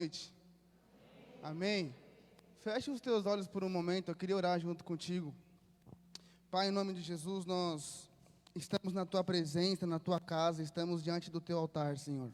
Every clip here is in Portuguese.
Noite. Amém. Feche os teus olhos por um momento, eu queria orar junto contigo. Pai, em nome de Jesus, nós estamos na tua presença, na tua casa, estamos diante do teu altar, Senhor.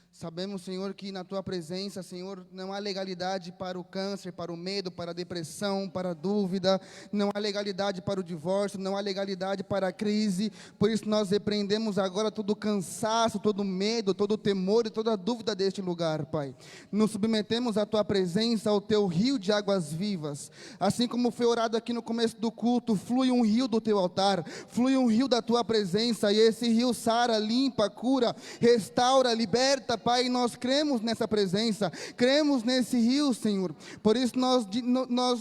Sabemos, Senhor, que na tua presença, Senhor, não há legalidade para o câncer, para o medo, para a depressão, para a dúvida, não há legalidade para o divórcio, não há legalidade para a crise. Por isso nós repreendemos agora todo o cansaço, todo o medo, todo o temor e toda a dúvida deste lugar, Pai. Nos submetemos à tua presença, ao teu rio de águas vivas. Assim como foi orado aqui no começo do culto, flui um rio do teu altar, flui um rio da tua presença, e esse rio sara, limpa, cura, restaura, liberta, Pai, nós cremos nessa presença, cremos nesse rio, Senhor. Por isso nós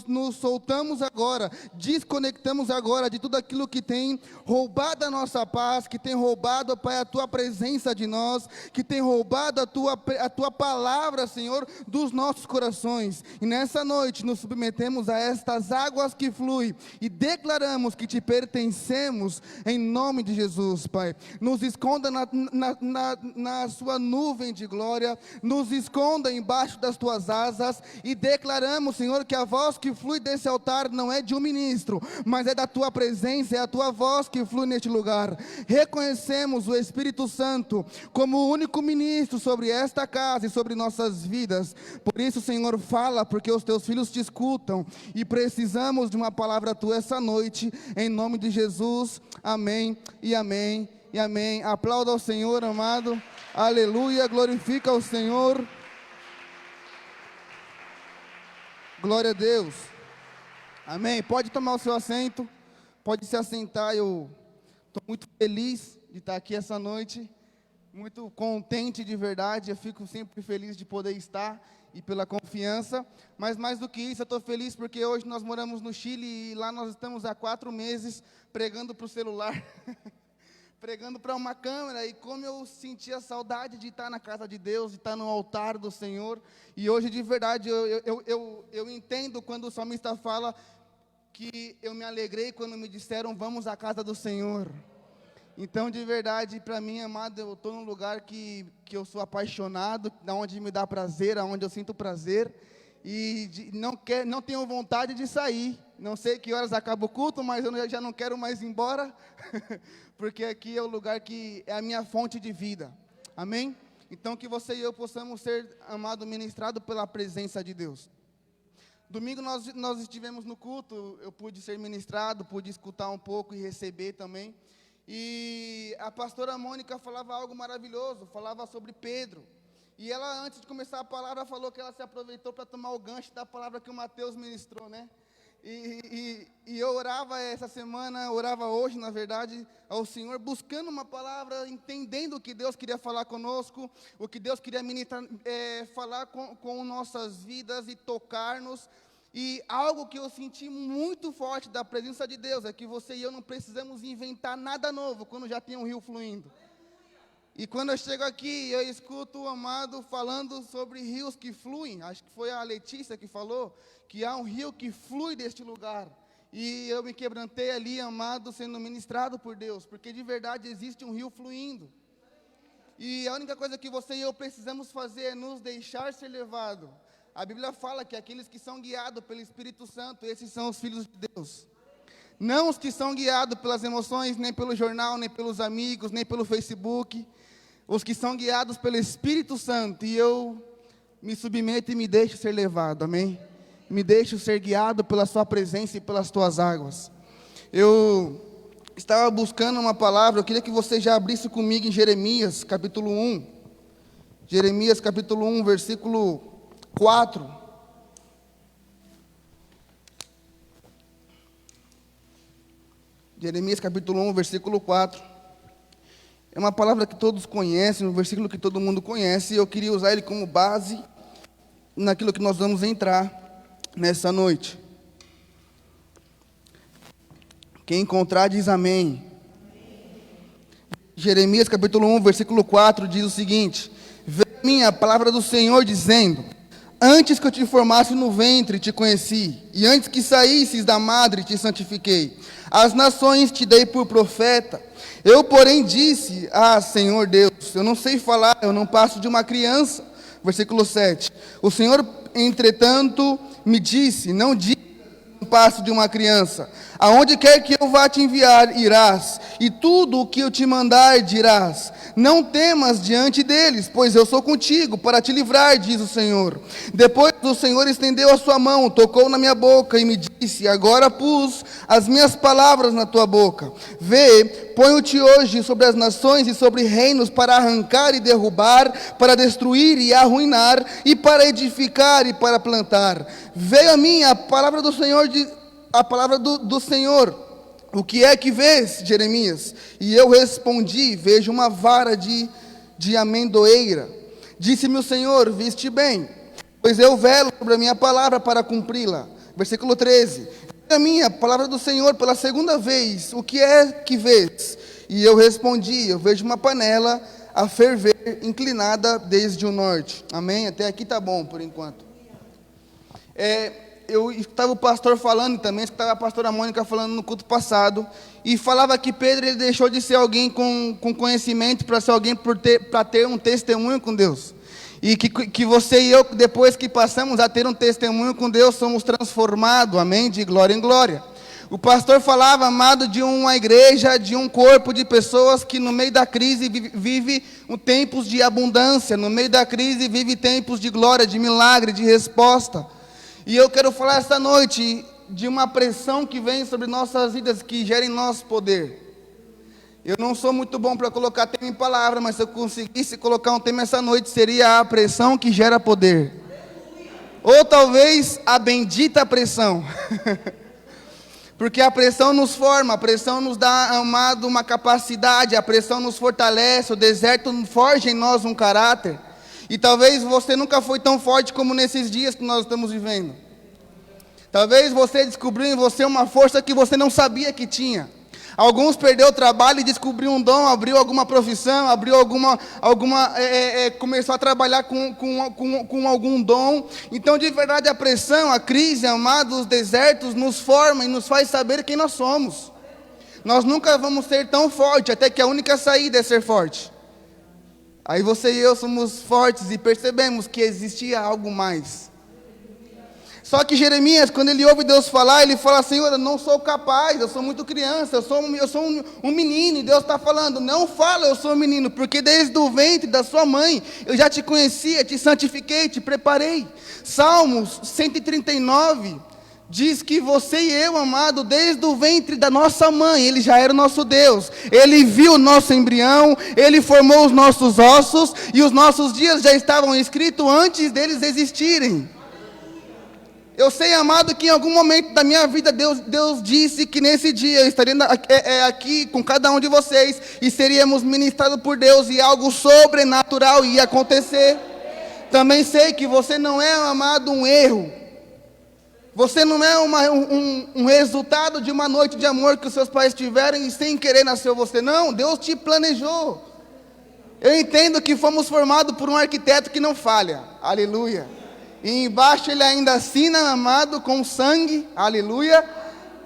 nos soltamos agora, desconectamos agora de tudo aquilo que tem roubado a nossa paz, que tem roubado, Pai, a tua presença de nós, que tem roubado a tua palavra, Senhor, dos nossos corações. E nessa noite nos submetemos a estas águas que fluem e declaramos que te pertencemos em nome de Jesus, Pai. Nos esconda na sua nuvem de glória, nos esconda embaixo das tuas asas e declaramos, Senhor, que a voz que flui desse altar não é de um ministro, mas é da tua presença, é a tua voz que flui neste lugar. Reconhecemos o Espírito Santo como o único ministro sobre esta casa e sobre nossas vidas. Por isso, Senhor, fala, porque os teus filhos te escutam e precisamos de uma palavra tua essa noite, em nome de Jesus. Amém e amém e amém. Aplauda ao Senhor, amado. Aleluia, glorifica ao Senhor. Glória a Deus. Amém. Pode tomar o seu assento, pode se assentar. Eu estou muito feliz de estar aqui essa noite, muito contente de verdade. Eu fico sempre feliz de poder estar e pela confiança, mas mais do que isso, eu estou feliz porque hoje nós moramos no Chile e lá nós estamos há 4 meses pregando para o celular. Pregando para uma câmera, e como eu sentia saudade de estar na casa de Deus, de estar no altar do Senhor. E hoje de verdade eu entendo quando o salmista fala que eu me alegrei quando me disseram vamos à casa do Senhor. Então de verdade, para mim, amado, eu estou num lugar que eu sou apaixonado, onde me dá prazer, onde eu sinto prazer, e não tenho vontade de sair. Não sei que horas acaba o culto, mas eu já não quero mais ir embora, porque aqui é o lugar que é a minha fonte de vida, amém? Então que você e eu possamos ser, amado, ministrado pela presença de Deus. Domingo nós estivemos no culto, eu pude ser ministrado, pude escutar um pouco e receber também, e a pastora Mônica falava algo maravilhoso, falava sobre Pedro, e ela antes de começar a palavra falou que ela se aproveitou para tomar o gancho da palavra que o Mateus ministrou, né? E eu orava essa semana, orava hoje, na verdade, ao Senhor, buscando uma palavra, entendendo o que Deus queria falar conosco, o que Deus queria ministrar, falar com nossas vidas e tocar-nos. E algo que eu senti muito forte da presença de Deus é que você e eu não precisamos inventar nada novo quando já tem um rio fluindo. E quando eu chego aqui, eu escuto o amado falando sobre rios que fluem. Acho que foi a Letícia que falou que há um rio que flui deste lugar. E eu me quebrantei ali, amado, sendo ministrado por Deus, porque de verdade existe um rio fluindo. E a única coisa que você e eu precisamos fazer é nos deixar ser levado. A Bíblia fala que aqueles que são guiados pelo Espírito Santo, esses são os filhos de Deus. Não os que são guiados pelas emoções, nem pelo jornal, nem pelos amigos, nem pelo Facebook. Os que são guiados pelo Espírito Santo, e eu me submeto e me deixo ser levado, amém? Me deixo ser guiado pela sua presença e pelas tuas águas. Eu estava buscando uma palavra, eu queria que você já abrisse comigo em Jeremias, capítulo 1. Jeremias, capítulo 1, versículo 4. Jeremias, capítulo 1, versículo 4. É uma palavra que todos conhecem, um versículo que todo mundo conhece, e eu queria usar ele como base naquilo que nós vamos entrar nessa noite. Quem encontrar diz amém. Jeremias capítulo 1, versículo 4 diz o seguinte: veio a mim a palavra do Senhor dizendo: antes que eu te formasse no ventre te conheci, e antes que saísses da madre te santifiquei. As nações te dei por profeta. Eu, porém, disse: ah, Senhor Deus, eu não sei falar, eu não passo de uma criança. Versículo 7. O Senhor, entretanto, me disse: não diga um passo de uma criança, aonde quer que eu vá te enviar, irás, e tudo o que eu te mandar, dirás. Não temas diante deles, pois eu sou contigo, para te livrar, diz o Senhor. Depois o Senhor estendeu a sua mão, tocou na minha boca e me disse: agora pus as minhas palavras na tua boca. Vê, ponho-te hoje sobre as nações e sobre reinos, para arrancar e derrubar, para destruir e arruinar, e para edificar e para plantar. Veio a mim a palavra do Senhor, a palavra do Senhor. O que é que vês, Jeremias? E eu respondi: vejo uma vara de amendoeira. Disse-me o Senhor: viste bem, pois eu velo sobre a minha palavra para cumpri-la. Versículo 13. Veio a mim a palavra do Senhor pela segunda vez: o que é que vês? E eu respondi: eu vejo uma panela a ferver, inclinada desde o norte. Amém? Até aqui está bom por enquanto. Eu estava o pastor falando também, estava a pastora Mônica falando no culto passado, e falava que Pedro, ele deixou de ser alguém com conhecimento para ser alguém para ter um testemunho com Deus. E que você e eu, depois que passamos a ter um testemunho com Deus, somos transformados, amém? De glória em glória. O pastor falava, amado, de uma igreja, de um corpo de pessoas que no meio da crise vive tempos de abundância, no meio da crise vive tempos de glória, de milagre, de resposta. E eu quero falar esta noite de uma pressão que vem sobre nossas vidas, que gera em nós poder. Eu não sou muito bom para colocar tema em palavra, mas se eu conseguisse colocar um tema essa noite, seria a pressão que gera poder. Ou talvez a bendita pressão. Porque a pressão nos forma, a pressão nos dá, amado, uma capacidade, a pressão nos fortalece, o deserto forja em nós um caráter. E talvez você nunca foi tão forte como nesses dias que nós estamos vivendo. Talvez você descobriu em você uma força que você não sabia que tinha. Alguns perderam o trabalho e descobriu um dom, abriu alguma profissão, começou a trabalhar com algum dom. Então, de verdade, a pressão, a crise, amados, os desertos nos formam e nos faz saber quem nós somos. Nós nunca vamos ser tão fortes, até que a única saída é ser forte. Aí você e eu somos fortes e percebemos que existia algo mais. Só que Jeremias, quando ele ouve Deus falar, ele fala: Senhor, eu não sou capaz, eu sou muito criança, eu sou um menino. E Deus está falando: não fala eu sou um menino, porque desde o ventre da sua mãe eu já te conhecia, te santifiquei, te preparei. Salmos 139 diz que você e eu, amado, desde o ventre da nossa mãe, Ele já era o nosso Deus. Ele viu o nosso embrião, Ele formou os nossos ossos, e os nossos dias já estavam escritos antes deles existirem. Eu sei, amado, que em algum momento da minha vida, Deus disse que nesse dia eu estaria aqui com cada um de vocês, e seríamos ministrados por Deus, e algo sobrenatural ia acontecer. Também sei que você não é, amado, um erro. Você não é um resultado de uma noite de amor que os seus pais tiveram e sem querer nasceu você. Não, Deus te planejou. Eu entendo que fomos formados por um arquiteto que não falha. Aleluia. E embaixo ele ainda assina, amado, com sangue. Aleluia.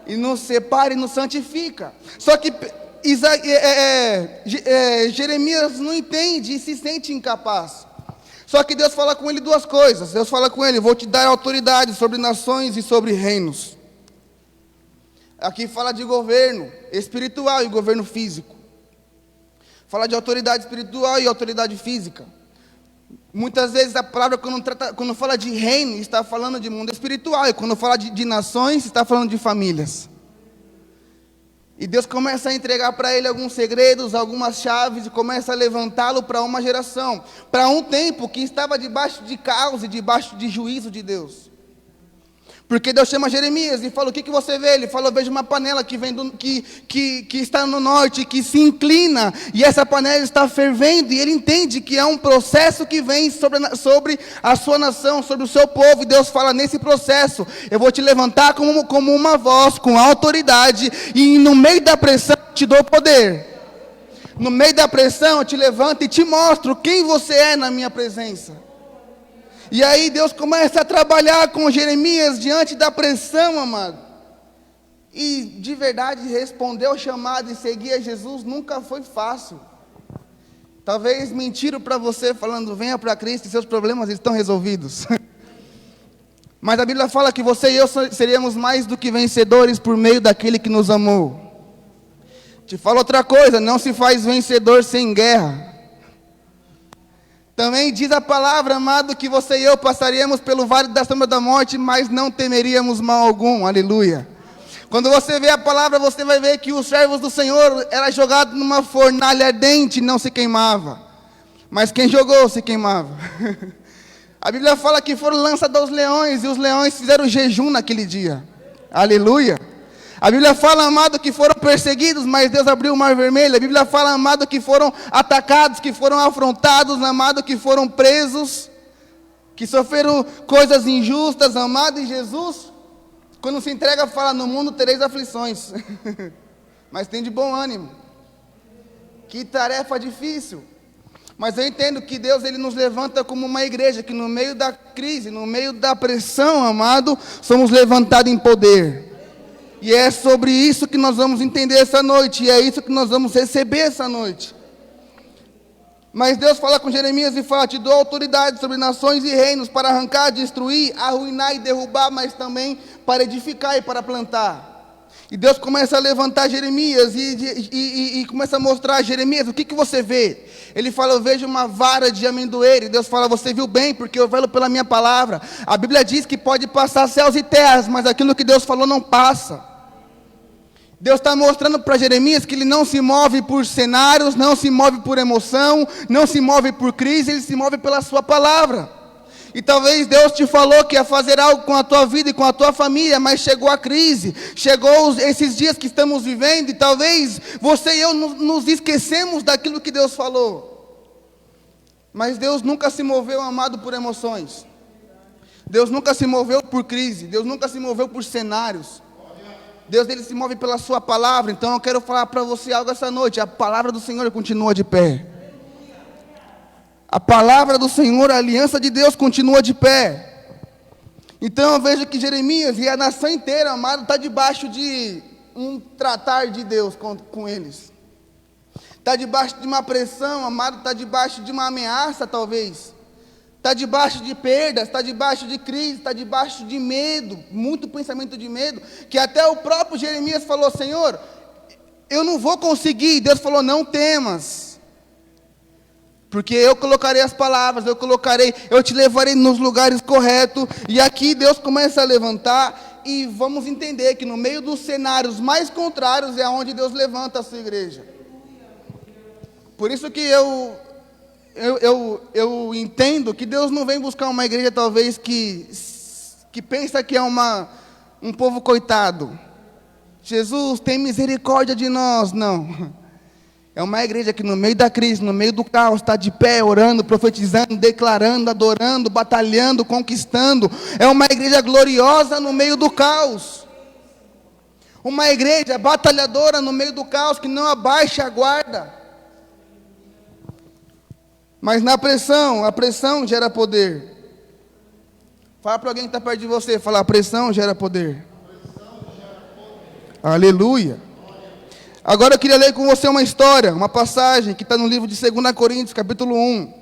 E nos separa e nos santifica. Só que Jeremias não entende e se sente incapaz. Só que Deus fala com ele duas coisas. Deus fala com ele: vou te dar autoridade sobre nações e sobre reinos. Aqui fala de governo espiritual e governo físico. Fala de autoridade espiritual e autoridade física. Muitas vezes a palavra, quando fala de reino, está falando de mundo espiritual. E quando fala de nações, está falando de famílias. E Deus começa a entregar para ele alguns segredos, algumas chaves, e começa a levantá-lo para uma geração, para um tempo que estava debaixo de caos e debaixo de juízo de Deus. Porque Deus chama Jeremias e fala: o que você vê? Ele fala: eu vejo uma panela que vem que está no norte, que se inclina, e essa panela está fervendo, e ele entende que é um processo que vem sobre a sua nação, sobre o seu povo. E Deus fala: nesse processo, eu vou te levantar como uma voz, com autoridade, e no meio da pressão eu te dou poder. No meio da pressão eu te levanto e te mostro quem você é na minha presença. E aí Deus começa a trabalhar com Jeremias diante da pressão, amado. E de verdade responder ao chamado e seguir a Jesus nunca foi fácil. Talvez mentiram para você falando, venha para Cristo e seus problemas estão resolvidos. Mas a Bíblia fala que você e eu seríamos mais do que vencedores por meio daquele que nos amou. Te falo outra coisa, não se faz vencedor sem guerra. Também diz a palavra, amado, que você e eu passaríamos pelo vale da sombra da morte, mas não temeríamos mal algum, aleluia. Quando você vê a palavra, você vai ver que os servos do Senhor eram jogados numa fornalha ardente e não se queimava. Mas quem jogou se queimava. A Bíblia fala que foram lançados aos leões, e os leões fizeram jejum naquele dia, aleluia. A Bíblia fala, amado, que foram perseguidos, mas Deus abriu o mar vermelho. A Bíblia fala, amado, que foram atacados, que foram afrontados, amado, que foram presos, que sofreram coisas injustas, amado. E Jesus, quando se entrega, fala, no mundo tereis aflições, mas tem de bom ânimo. Que tarefa difícil. Mas eu entendo que Deus, Ele nos levanta como uma igreja, que no meio da crise, no meio da pressão, amado, somos levantados em poder. E é sobre isso que nós vamos entender essa noite, e é isso que nós vamos receber essa noite. Mas Deus fala com Jeremias e fala, te dou autoridade sobre nações e reinos, para arrancar, destruir, arruinar e derrubar, mas também para edificar e para plantar. E Deus começa a levantar Jeremias e começa a mostrar a Jeremias, o que você vê? Ele fala, eu vejo uma vara de amendoeira. E Deus fala, você viu bem, porque eu velo pela minha palavra. A Bíblia diz que pode passar céus e terras, mas aquilo que Deus falou não passa. Deus está mostrando para Jeremias que ele não se move por cenários, não se move por emoção, não se move por crise, ele se move pela sua palavra. E talvez Deus te falou que ia fazer algo com a tua vida e com a tua família, mas chegou a crise, chegou esses dias que estamos vivendo, e talvez você e eu nos esquecemos daquilo que Deus falou. Mas Deus nunca se moveu, amado, por emoções. Deus nunca se moveu por crise, Deus nunca se moveu por cenários. Deus, Ele se move pela sua palavra. Então eu quero falar para você algo essa noite. A palavra do Senhor continua de pé. A palavra do Senhor, a aliança de Deus continua de pé. Então eu vejo que Jeremias e a nação inteira, amado, está debaixo de um tratar de Deus com eles. Está debaixo de uma pressão, amado, está debaixo de uma ameaça talvez. Está debaixo de perdas, está debaixo de crise, está debaixo de medo, muito pensamento de medo, que até o próprio Jeremias falou, Senhor, eu não vou conseguir. Deus falou, não temas, porque eu colocarei as palavras, eu te levarei nos lugares corretos. E aqui Deus começa a levantar, e vamos entender que no meio dos cenários mais contrários é onde Deus levanta a sua igreja. Por isso que eu entendo que Deus não vem buscar uma igreja talvez que pensa que é um povo coitado. Jesus, tem misericórdia de nós. Não. É uma igreja que no meio da crise, no meio do caos, está de pé, orando, profetizando, declarando, adorando, batalhando, conquistando. É uma igreja gloriosa no meio do caos. Uma igreja batalhadora no meio do caos, que não abaixa a guarda. Mas na pressão, a pressão gera poder. Fala para alguém que está perto de você, fala, a pressão gera poder. Aleluia. Agora eu queria ler com você uma história, uma passagem que está no livro de 2 Coríntios, capítulo 1.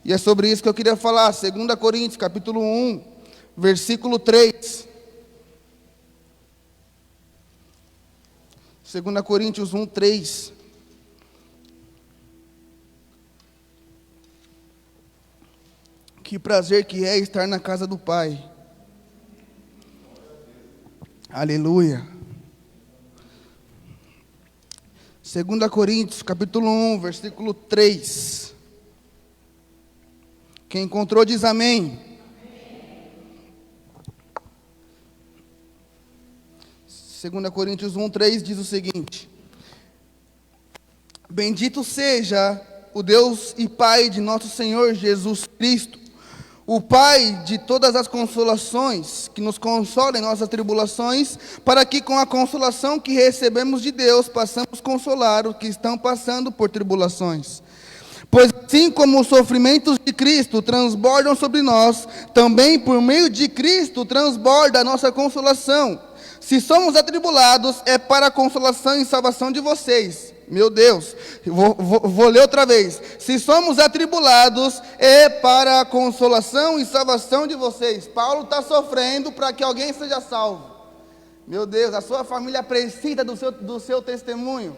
E é sobre isso que eu queria falar, 2 Coríntios, capítulo 1, versículo 3. 2 Coríntios 1, 3. Que prazer que é estar na casa do Pai. Aleluia. 2 Coríntios, capítulo 1, versículo 3. Quem encontrou diz amém. 2 Coríntios 1, 3 diz o seguinte: Bendito seja o Deus e Pai de nosso Senhor Jesus Cristo, o Pai de todas as consolações, que nos consola em nossas tribulações, para que com a consolação que recebemos de Deus, possamos consolar os que estão passando por tribulações. Pois assim como os sofrimentos de Cristo transbordam sobre nós, também por meio de Cristo transborda a nossa consolação. Se somos atribulados, é para a consolação e salvação de vocês. Meu Deus, vou ler outra vez. Se somos atribulados, é para a consolação e salvação de vocês. Paulo está sofrendo para que alguém seja salvo. Meu Deus, a sua família precisa do seu testemunho.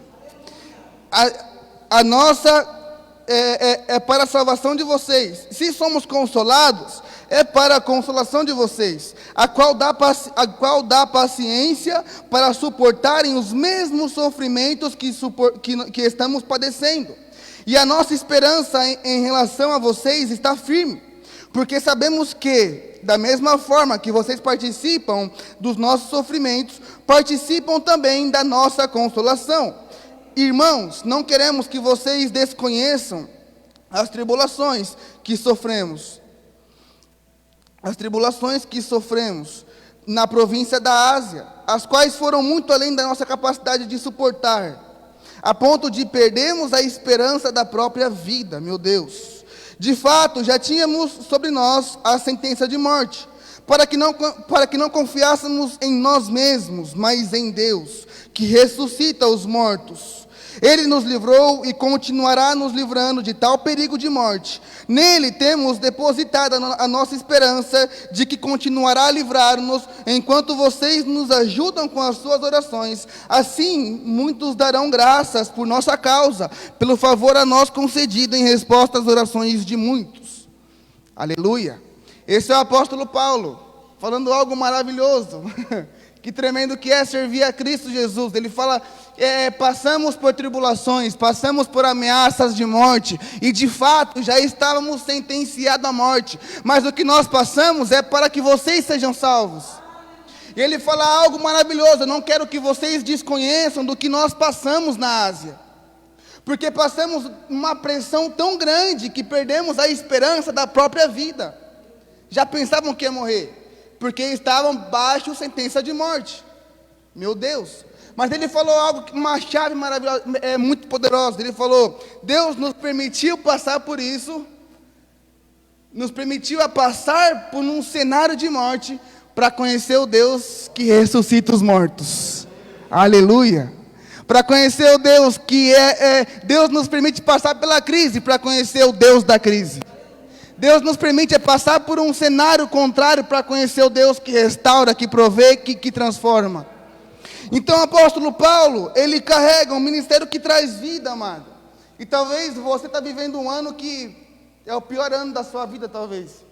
A nossa é para a salvação de vocês. Se somos consolados, é para a consolação de vocês, a qual dá paciência para suportarem os mesmos sofrimentos que estamos padecendo. E a nossa esperança em relação a vocês está firme, porque sabemos que, da mesma forma que vocês participam dos nossos sofrimentos, participam também da nossa consolação. Irmãos, não queremos que vocês desconheçam as tribulações que sofremos. As tribulações que sofremos na província da Ásia, as quais foram muito além da nossa capacidade de suportar, a ponto de perdermos a esperança da própria vida, meu Deus. De fato, já tínhamos sobre nós a sentença de morte, para que não confiássemos em nós mesmos, mas em Deus, que ressuscita os mortos. Ele nos livrou e continuará nos livrando de tal perigo de morte. Nele temos depositada a nossa esperança de que continuará a livrar-nos, enquanto vocês nos ajudam com as suas orações. Assim, muitos darão graças por nossa causa, pelo favor a nós concedido em resposta às orações de muitos. Aleluia. Esse é o apóstolo Paulo, falando algo maravilhoso. Que tremendo que é servir a Cristo Jesus. Ele fala, passamos por tribulações, passamos por ameaças de morte, e de fato já estávamos sentenciados à morte, mas o que nós passamos é para que vocês sejam salvos. E ele fala algo maravilhoso: eu não quero que vocês desconheçam do que nós passamos na Ásia, porque passamos uma pressão tão grande que perdemos a esperança da própria vida. Já pensavam que ia morrer, porque estavam baixo sentença de morte. Meu Deus. Mas ele falou algo, uma chave maravilhosa, muito poderosa. Ele falou: Deus nos permitiu passar por isso, nos permitiu passar por um cenário de morte, para conhecer o Deus que ressuscita os mortos. Aleluia. Para conhecer o Deus que Deus nos permite passar pela crise, para conhecer o Deus da crise. Deus nos permite passar por um cenário contrário, para conhecer o Deus que restaura, que provê, que transforma. Então o apóstolo Paulo, ele carrega um ministério que traz vida, amado. E talvez você está vivendo um ano que é o pior ano da sua vida, talvez.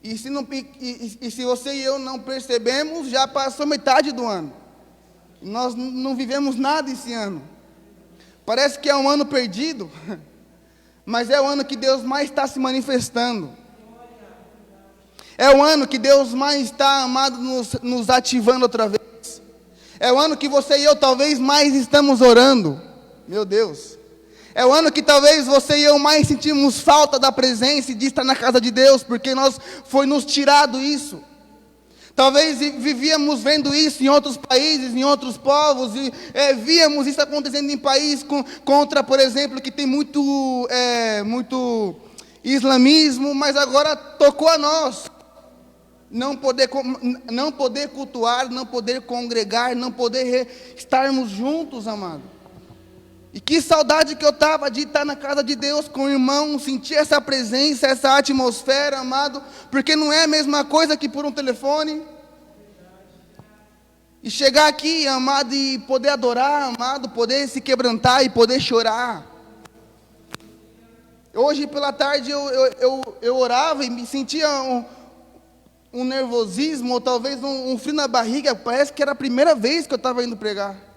E se você e eu não percebemos, já passou metade do ano. Nós não vivemos nada esse ano. Parece que é um ano perdido, mas é o ano que Deus mais está se manifestando. É o ano que Deus mais está, amado, nos ativando outra vez. É o ano que você e eu talvez mais estamos orando. Meu Deus. É o ano que talvez você e eu mais sentimos falta da presença e de estar na casa de Deus, porque foi nos tirado isso. Talvez vivíamos vendo isso em outros países, em outros povos, e víamos isso acontecendo em países contra, por exemplo, que tem muito islamismo, mas agora tocou a nós. Não poder cultuar, não poder congregar, não poder estarmos juntos, amado. E que saudade que eu estava de estar na casa de Deus com o irmão, sentir essa presença, essa atmosfera, amado, porque não é a mesma coisa que por um telefone. E chegar aqui, amado, e poder adorar, amado, poder se quebrantar e poder chorar. Hoje pela tarde eu orava e me sentia um nervosismo, ou talvez um frio na barriga. Parece que era a primeira vez que eu estava indo pregar.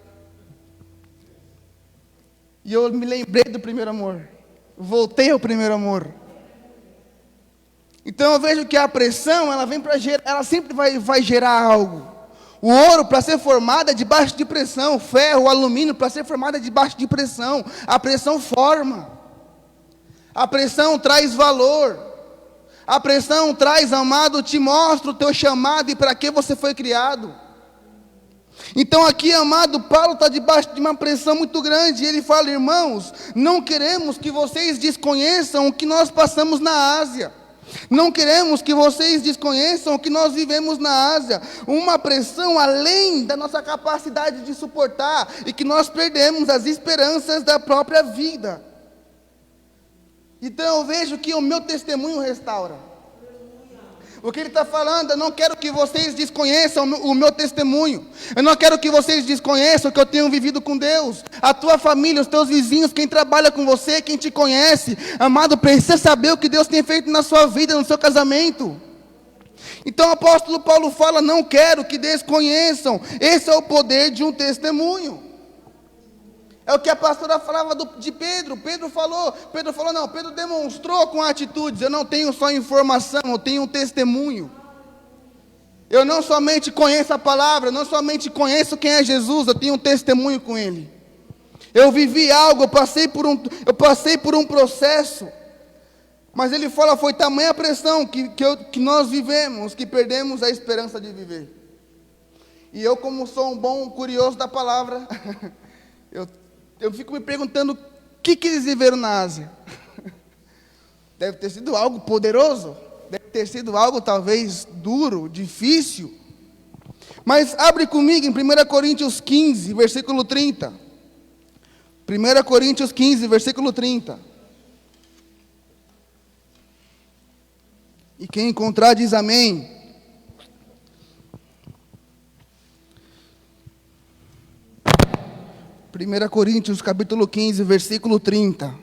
E eu me lembrei do primeiro amor. Voltei ao primeiro amor. Então eu vejo que a pressão, ela vem para gerar, ela sempre vai gerar algo. O ouro, para ser formado, é debaixo de pressão. O ferro, o alumínio, para ser formado, é debaixo de pressão. A pressão forma. A pressão traz valor. A pressão traz, amado, te mostra o teu chamado e para que você foi criado. Então aqui, amado, Paulo está debaixo de uma pressão muito grande. E ele fala: irmãos, não queremos que vocês desconheçam o que nós passamos na Ásia. Não queremos que vocês desconheçam que nós vivemos na Ásia, uma pressão além da nossa capacidade de suportar, e que nós perdemos as esperanças da própria vida. Então eu vejo que o meu testemunho restaura. O que ele está falando, eu não quero que vocês desconheçam o meu testemunho. Eu não quero que vocês desconheçam que eu tenho vivido com Deus. A tua família, os teus vizinhos, quem trabalha com você, quem te conhece, amado, precisa saber o que Deus tem feito na sua vida, no seu casamento. Então o apóstolo Paulo fala, não quero que desconheçam. Esse é o poder de um testemunho. É o que a pastora falava de Pedro. Pedro falou, não, Pedro demonstrou com atitudes. Eu não tenho só informação, eu tenho um testemunho. Eu não somente conheço a palavra, eu não somente conheço quem é Jesus, eu tenho um testemunho com Ele. Eu vivi algo, eu passei por um processo. Mas ele fala, foi tamanha a pressão que nós vivemos, que perdemos a esperança de viver. E eu, como sou um bom curioso da palavra, eu fico me perguntando, o que eles viveram na Ásia? Deve ter sido algo poderoso, deve ter sido algo talvez duro, difícil. Mas abre comigo em 1 Coríntios 15, versículo 30. 1 Coríntios 15, versículo 30. E quem encontrar diz amém. Primeira Coríntios, capítulo 15, versículo 30.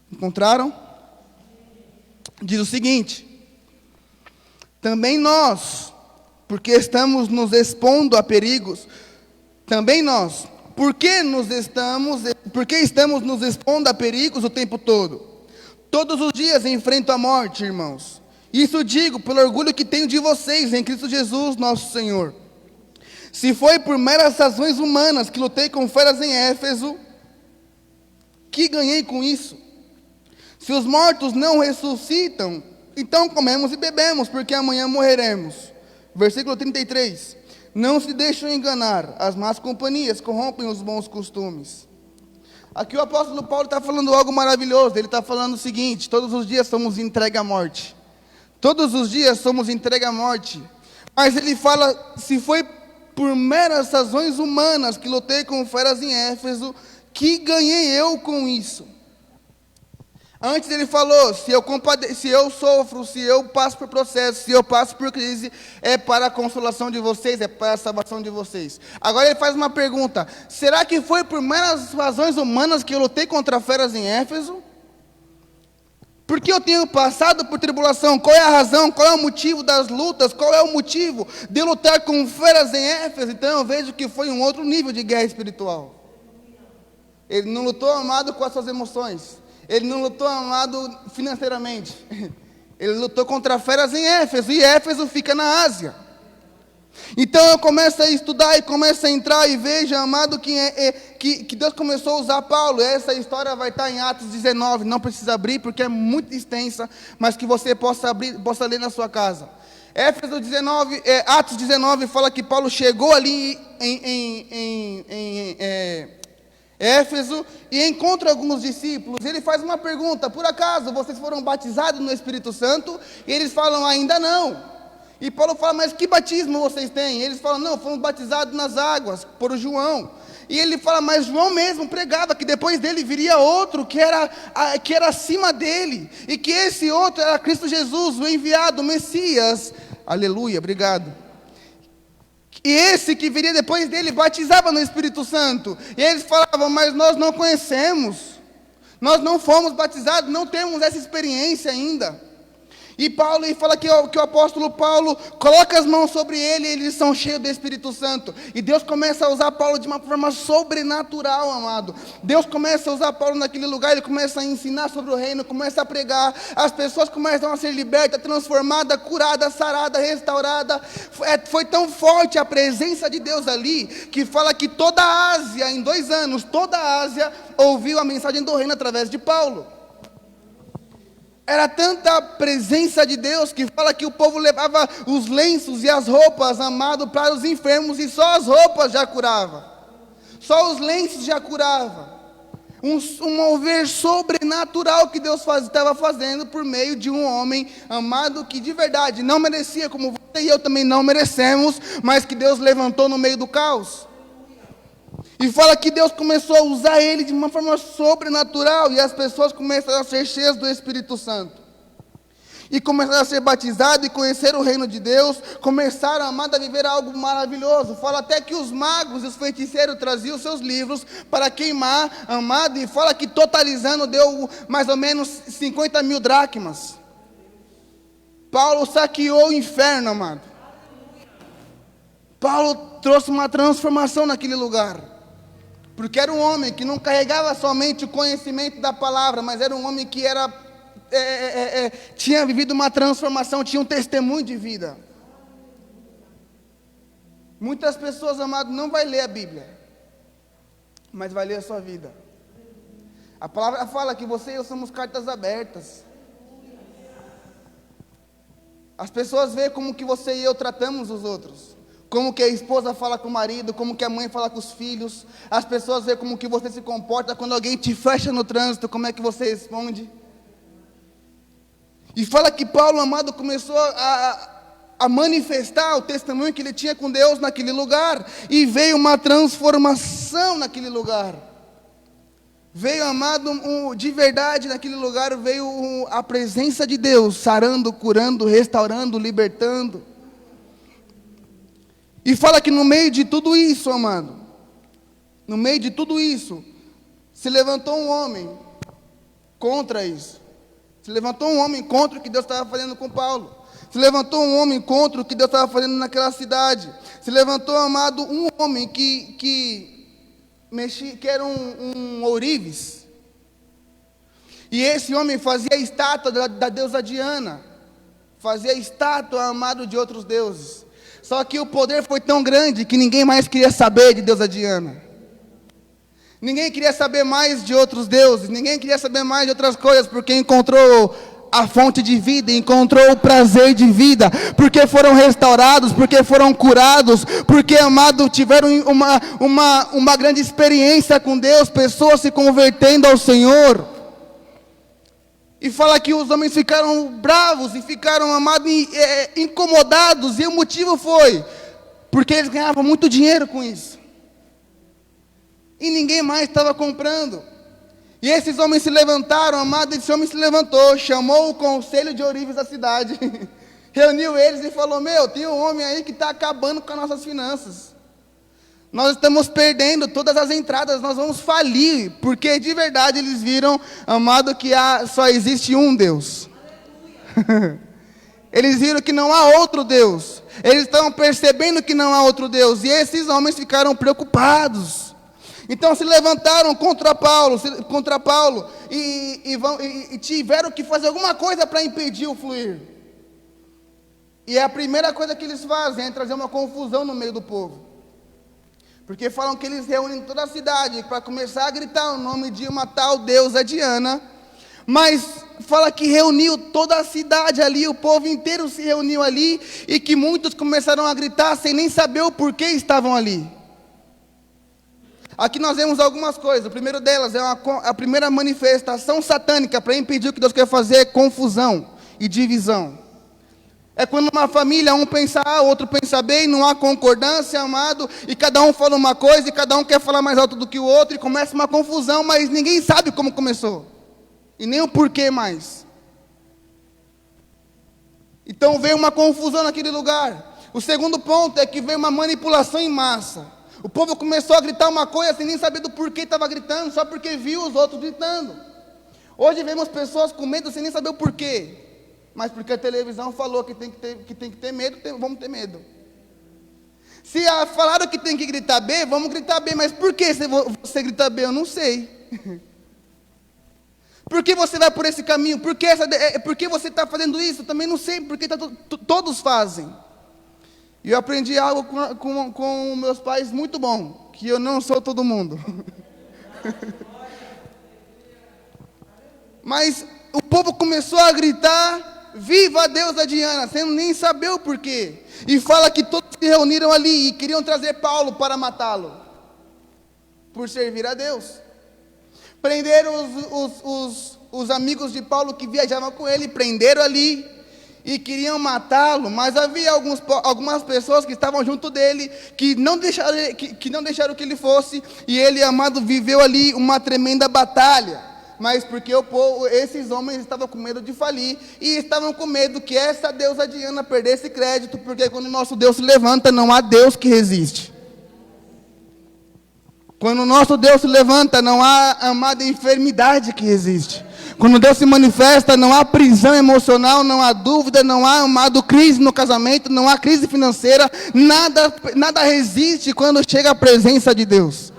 Encontraram? Diz o seguinte: também nós, porque estamos nos expondo a perigos, porque estamos nos expondo a perigos o tempo todo. Todos os dias enfrento a morte, irmãos. Isso digo pelo orgulho que tenho de vocês em Cristo Jesus, nosso Senhor. Se foi por meras razões humanas que lutei com feras em Éfeso, que ganhei com isso? Se os mortos não ressuscitam, então comemos e bebemos, porque amanhã morreremos. Versículo 33. Não se deixem enganar, as más companhias corrompem os bons costumes. Aqui o apóstolo Paulo está falando algo maravilhoso. Ele está falando o seguinte: todos os dias somos entregue à morte. Todos os dias somos entregue à morte. Mas ele fala, se foi por meras razões humanas que lutei com feras em Éfeso, que ganhei eu com isso? Antes ele falou, se eu sofro, se eu passo por processo, se eu passo por crise, é para a consolação de vocês, é para a salvação de vocês. Agora ele faz uma pergunta: será que foi por meras razões humanas que eu lutei contra feras em Éfeso? Porque eu tenho passado por tribulação? Qual é a razão? Qual é o motivo das lutas? Qual é o motivo de eu lutar com feras em Éfeso? Então eu vejo que foi um outro nível de guerra espiritual. Ele não lutou, amado, com as suas emoções. Ele não lutou, amado, financeiramente. Ele lutou contra feras em Éfeso. E Éfeso fica na Ásia. Então eu começo a estudar e começo a entrar e vejo, amado, que Deus começou a usar Paulo. Essa história vai estar em Atos 19, não precisa abrir porque é muito extensa, mas que você possa ler na sua casa. Atos 19 fala que Paulo chegou ali em Éfeso e encontra alguns discípulos. Ele faz uma pergunta: por acaso vocês foram batizados no Espírito Santo? E eles falam, ainda não. E Paulo fala, mas que batismo vocês têm? Eles falam, não, fomos batizados nas águas, por João. E ele fala, mas João mesmo pregava que depois dele viria outro que era acima dele. E que esse outro era Cristo Jesus, o enviado, o Messias. Aleluia, obrigado. E esse que viria depois dele batizava no Espírito Santo. E eles falavam, mas nós não conhecemos. Nós não fomos batizados, não temos essa experiência ainda. E Paulo fala que o apóstolo Paulo coloca as mãos sobre ele e eles são cheios do Espírito Santo. E Deus começa a usar Paulo de uma forma sobrenatural, amado. Deus começa a usar Paulo naquele lugar, ele começa a ensinar sobre o reino, começa a pregar. As pessoas começam a ser libertas, transformadas, curadas, saradas, restauradas. Foi tão forte a presença de Deus ali, que fala que toda a Ásia, em 2 anos, toda a Ásia ouviu a mensagem do reino através de Paulo. Era tanta a presença de Deus que fala que o povo levava os lenços e as roupas, amado, para os enfermos, e só as roupas já curava. Só os lenços já curava. um mover sobrenatural que Deus estava fazendo por meio de um homem amado que de verdade não merecia, como você e eu também não merecemos, mas que Deus levantou no meio do caos. E fala que Deus começou a usar ele de uma forma sobrenatural, e as pessoas começaram a ser cheias do Espírito Santo. E começaram a ser batizados e conhecer o reino de Deus, começaram, amado, a viver algo maravilhoso. Fala até que os magos e os feiticeiros traziam seus livros para queimar, amado, e fala que totalizando deu mais ou menos 50 mil dracmas. Paulo saqueou o inferno, amado. Paulo trouxe uma transformação naquele lugar, porque era um homem que não carregava somente o conhecimento da palavra, mas era um homem que era tinha vivido uma transformação, tinha um testemunho de vida. Muitas pessoas, amado, não vai ler a Bíblia, mas vai ler a sua vida. A palavra fala que você e eu somos cartas abertas. As pessoas veem como que você e eu tratamos os outros, como que a esposa fala com o marido, como que a mãe fala com os filhos. As pessoas veem como que você se comporta quando alguém te fecha no trânsito, como é que você responde. E fala que Paulo, amado, começou a manifestar o testemunho que ele tinha com Deus naquele lugar, e veio uma transformação naquele lugar. Veio, amado, de verdade naquele lugar, veio a presença de Deus, sarando, curando, restaurando, libertando. E fala que no meio de tudo isso, amado, no meio de tudo isso, se levantou um homem contra isso. Se levantou um homem contra o que Deus estava fazendo com Paulo. Se levantou um homem contra o que Deus estava fazendo naquela cidade. Se levantou, amado, um homem que era um ourives. E esse homem fazia a estátua da deusa Diana. Fazia a estátua, amado, de outros deuses. Só que o poder foi tão grande que ninguém mais queria saber de deusa Diana. Ninguém queria saber mais de outros deuses, ninguém queria saber mais de outras coisas, porque encontrou a fonte de vida, encontrou o prazer de vida, porque foram restaurados, porque foram curados, porque, amado, tiveram uma grande experiência com Deus, pessoas se convertendo ao Senhor. E fala que os homens ficaram bravos e ficaram, amado, incomodados, e o motivo foi porque eles ganhavam muito dinheiro com isso. E ninguém mais estava comprando. E esses homens se levantaram, amado, esse homem se levantou, chamou o conselho de ourives da cidade, reuniu eles e falou: tem um homem aí que está acabando com as nossas finanças. Nós estamos perdendo todas as entradas, nós vamos falir, porque de verdade eles viram, amado, que só existe um Deus. Eles viram que não há outro Deus. Eles estão percebendo que não há outro Deus. E esses homens ficaram preocupados. Então se levantaram contra Paulo e tiveram que fazer alguma coisa para impedir o fluir. E a primeira coisa que eles fazem é trazer uma confusão no meio do povo. Porque falam que eles reúnem toda a cidade para começar a gritar o nome de uma tal deusa Diana. Mas fala que reuniu toda a cidade ali, o povo inteiro se reuniu ali, e que muitos começaram a gritar sem nem saber o porquê estavam ali. Aqui nós vemos algumas coisas. O primeiro delas é a primeira manifestação satânica para impedir o que Deus quer fazer: é confusão e divisão. É quando uma família, um pensa A, o outro pensa B, e não há concordância, amado, e cada um fala uma coisa, e cada um quer falar mais alto do que o outro, e começa uma confusão, mas ninguém sabe como começou, e nem o porquê mais. Então veio uma confusão naquele lugar. O segundo ponto é que veio uma manipulação em massa. O povo começou a gritar uma coisa sem nem saber do porquê estava gritando, só porque viu os outros gritando. Hoje vemos pessoas com medo sem nem saber o porquê, mas porque a televisão falou que tem que ter medo, vamos ter medo. Se falaram que tem que gritar B, vamos gritar B, mas por que você grita B? Eu não sei. Por que você vai por esse caminho? Por que você está fazendo isso? Eu também não sei, porque todos fazem. E eu aprendi algo com meus pais muito bom, que eu não sou todo mundo. Mas o povo começou a gritar: viva a deusa Diana, sem nem saber o porquê. E fala que todos se reuniram ali e queriam trazer Paulo para matá-lo, por servir a Deus. Prenderam os amigos de Paulo que viajavam com ele, prenderam ali e queriam matá-lo, mas havia algumas pessoas que estavam junto dele, que não deixaram que ele fosse, e ele, amado, viveu ali uma tremenda batalha, mas porque esses homens estavam com medo de falir, e estavam com medo que essa deusa Diana perdesse crédito, porque quando o nosso Deus se levanta, não há Deus que resiste. Quando o nosso Deus se levanta, não há, amada, enfermidade que resiste. Quando Deus se manifesta, não há prisão emocional, não há dúvida, não há, amado, crise no casamento, não há crise financeira, nada resiste quando chega a presença de Deus.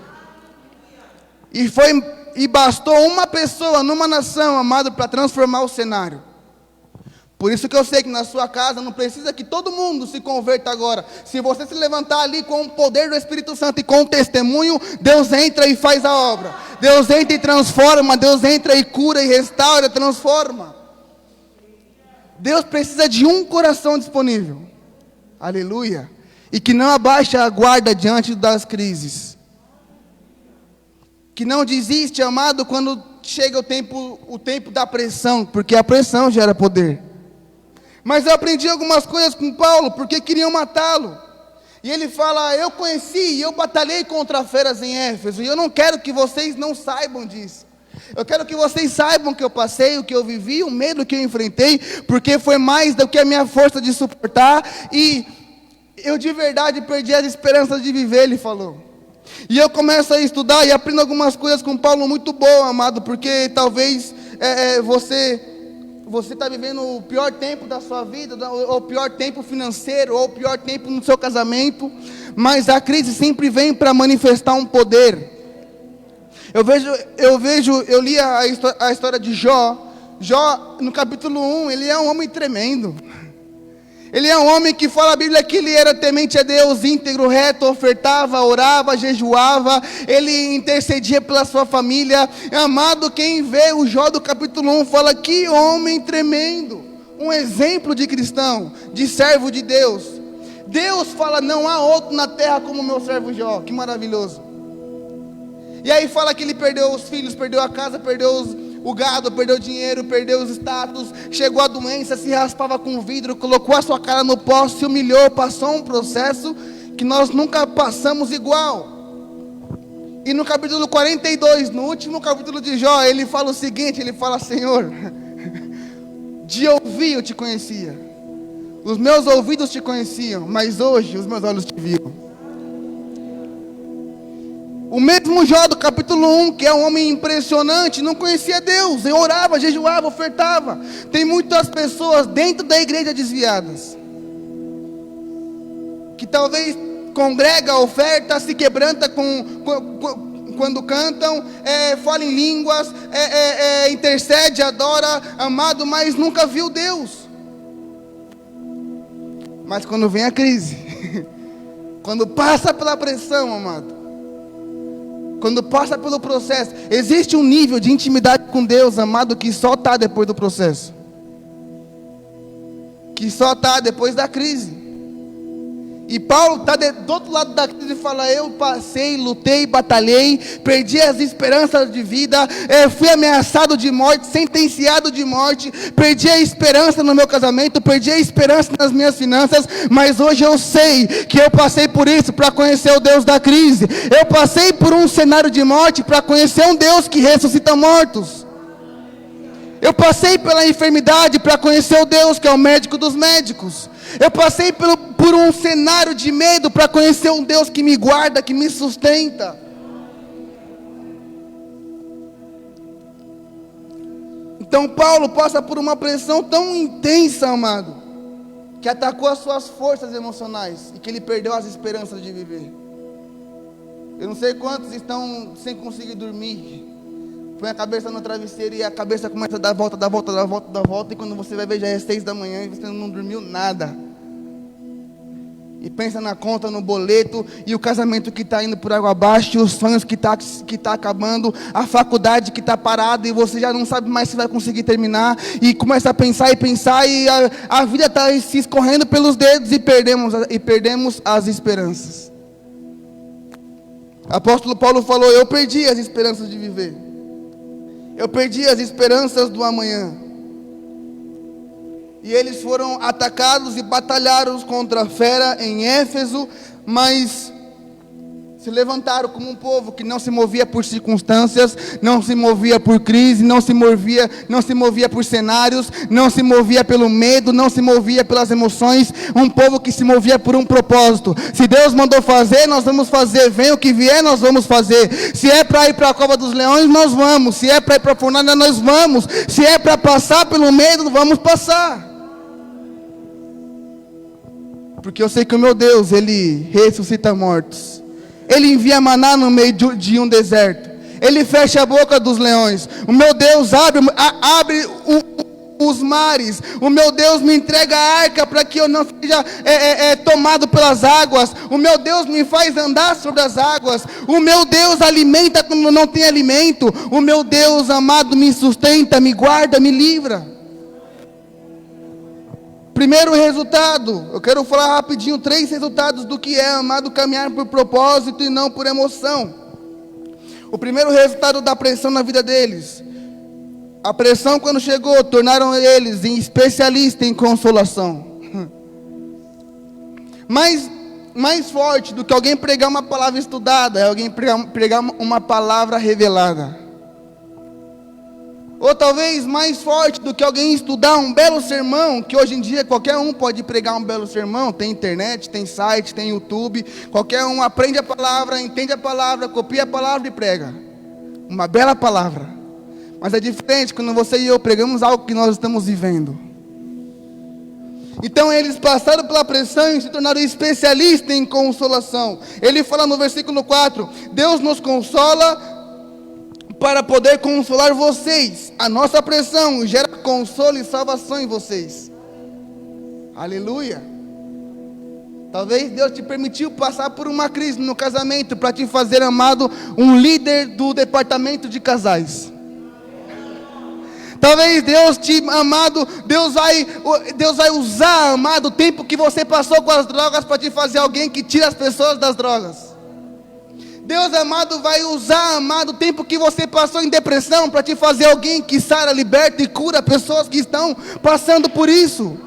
E bastou uma pessoa numa nação, amado, para transformar o cenário. Por isso que eu sei que na sua casa não precisa que todo mundo se converta agora. Se você se levantar ali com o poder do Espírito Santo e com o testemunho, Deus entra e faz a obra. Deus entra e transforma, Deus entra e cura e restaura, transforma. Deus precisa de um coração disponível. Aleluia. E que não abaixa a guarda diante das crises. Que não desiste, amado, quando chega o tempo da pressão, porque a pressão gera poder. Mas eu aprendi algumas coisas com Paulo, porque queriam matá-lo. E ele fala, eu conheci e eu batalhei contra feras em Éfeso, e eu não quero que vocês não saibam disso. Eu quero que vocês saibam que eu passei, o que eu vivi, o medo que eu enfrentei, porque foi mais do que a minha força de suportar, e eu de verdade perdi as esperanças de viver, ele falou. E eu começo a estudar e aprendo algumas coisas com Paulo muito boas, amado, porque talvez você está vivendo o pior tempo da sua vida, ou o pior tempo financeiro, ou o pior tempo no seu casamento, mas a crise sempre vem para manifestar um poder. Eu li a história de Jó. Jó, no capítulo 1, ele é um homem tremendo. Ele é um homem que fala a Bíblia que ele era temente a Deus, íntegro, reto, ofertava, orava, jejuava, ele intercedia pela sua família. Amado, quem vê o Jó do capítulo 1 fala, que homem tremendo, um exemplo de cristão, de servo de Deus. Deus fala, não há outro na terra como o meu servo Jó, que maravilhoso. E aí fala que ele perdeu os filhos, perdeu a casa, perdeu o gado, perdeu o dinheiro, perdeu os status, chegou a doença, se raspava com vidro, colocou a sua cara no pó, se humilhou, passou um processo que nós nunca passamos igual. E no capítulo 42, no último capítulo de Jó, ele fala o seguinte, ele fala, Senhor, de ouvir eu te conhecia, os meus ouvidos te conheciam, mas hoje os meus olhos te viram. O mesmo Jó do capítulo 1, que é um homem impressionante, não conhecia Deus, eu orava, jejuava, ofertava. Tem muitas pessoas dentro da igreja desviadas, que talvez congrega, oferta, se quebranta quando cantam, fala em línguas, intercede, adora, amado, mas nunca viu Deus. Mas quando vem a crise, quando passa pela pressão, amado, quando passa pelo processo, existe um nível de intimidade com Deus, amado, que só está depois do processo, que só está depois da crise. E Paulo está do outro lado da crise e fala, eu passei, lutei, batalhei, perdi as esperanças de vida, fui ameaçado de morte, sentenciado de morte, perdi a esperança no meu casamento, perdi a esperança nas minhas finanças, mas hoje eu sei que eu passei por isso para conhecer o Deus da crise. Eu passei por um cenário de morte para conhecer um Deus que ressuscita mortos. Eu passei pela enfermidade para conhecer o Deus que é o médico dos médicos. Eu passei por um cenário de medo para conhecer um Deus que me guarda, que me sustenta. Então Paulo passa por uma pressão tão intensa, amado, que atacou as suas forças emocionais e que ele perdeu as esperanças de viver. Eu não sei quantos estão sem conseguir dormir, põe a cabeça no travesseiro e a cabeça começa a dar volta, e quando você vai ver já é 6 da manhã e você não dormiu nada. E pensa na conta, no boleto, e o casamento que está indo por água abaixo, e os sonhos que tá acabando, a faculdade que está parada, e você já não sabe mais se vai conseguir terminar, e começa a pensar, e a vida está se escorrendo pelos dedos, e perdemos as esperanças. Apóstolo Paulo falou, eu perdi as esperanças de viver. Eu perdi as esperanças do amanhã. E eles foram atacados e batalharam contra a fera em Éfeso, mas se levantaram como um povo que não se movia por circunstâncias, não se movia por crise, não se movia por cenários, não se movia pelo medo, não se movia pelas emoções, um povo que se movia por um propósito. Se Deus mandou fazer, nós vamos fazer, vem o que vier, nós vamos fazer. Se é para ir para a cova dos leões, nós vamos. Se é para ir para a fornalha, nós vamos. Se é para passar pelo medo, vamos passar. Porque eu sei que o meu Deus, Ele ressuscita mortos. Ele envia maná no meio de um deserto. Ele fecha a boca dos leões. O meu Deus abre os mares. O meu Deus me entrega a arca para que eu não seja tomado pelas águas. O meu Deus me faz andar sobre as águas. O meu Deus alimenta quando não tem alimento. O meu Deus amado me sustenta, me guarda, me livra. Primeiro resultado, eu quero falar rapidinho 3 resultados do que é, amado, caminhar por propósito e não por emoção. O primeiro resultado da pressão na vida deles. A pressão, quando chegou, tornaram eles em especialistas em consolação. Mais forte do que alguém pregar uma palavra estudada, é alguém pregar uma palavra revelada. Ou talvez mais forte do que alguém estudar um belo sermão, que hoje em dia qualquer um pode pregar um belo sermão, tem internet, tem site, tem YouTube, qualquer um aprende a palavra, entende a palavra, copia a palavra e prega. Uma bela palavra. Mas é diferente quando você e eu pregamos algo que nós estamos vivendo. Então eles passaram pela pressão e se tornaram especialistas em consolação. Ele fala no versículo 4, Deus nos consola para poder consolar vocês. A nossa pressão gera consolo e salvação em vocês. Aleluia. Talvez Deus te permitiu passar por uma crise no casamento para te fazer, amado, um líder do departamento de casais. Talvez Deus vai usar, amado, o tempo que você passou com as drogas para te fazer alguém que tira as pessoas das drogas. Deus, amado, vai usar, amado, o tempo que você passou em depressão para te fazer alguém que sara, liberta e cura pessoas que estão passando por isso.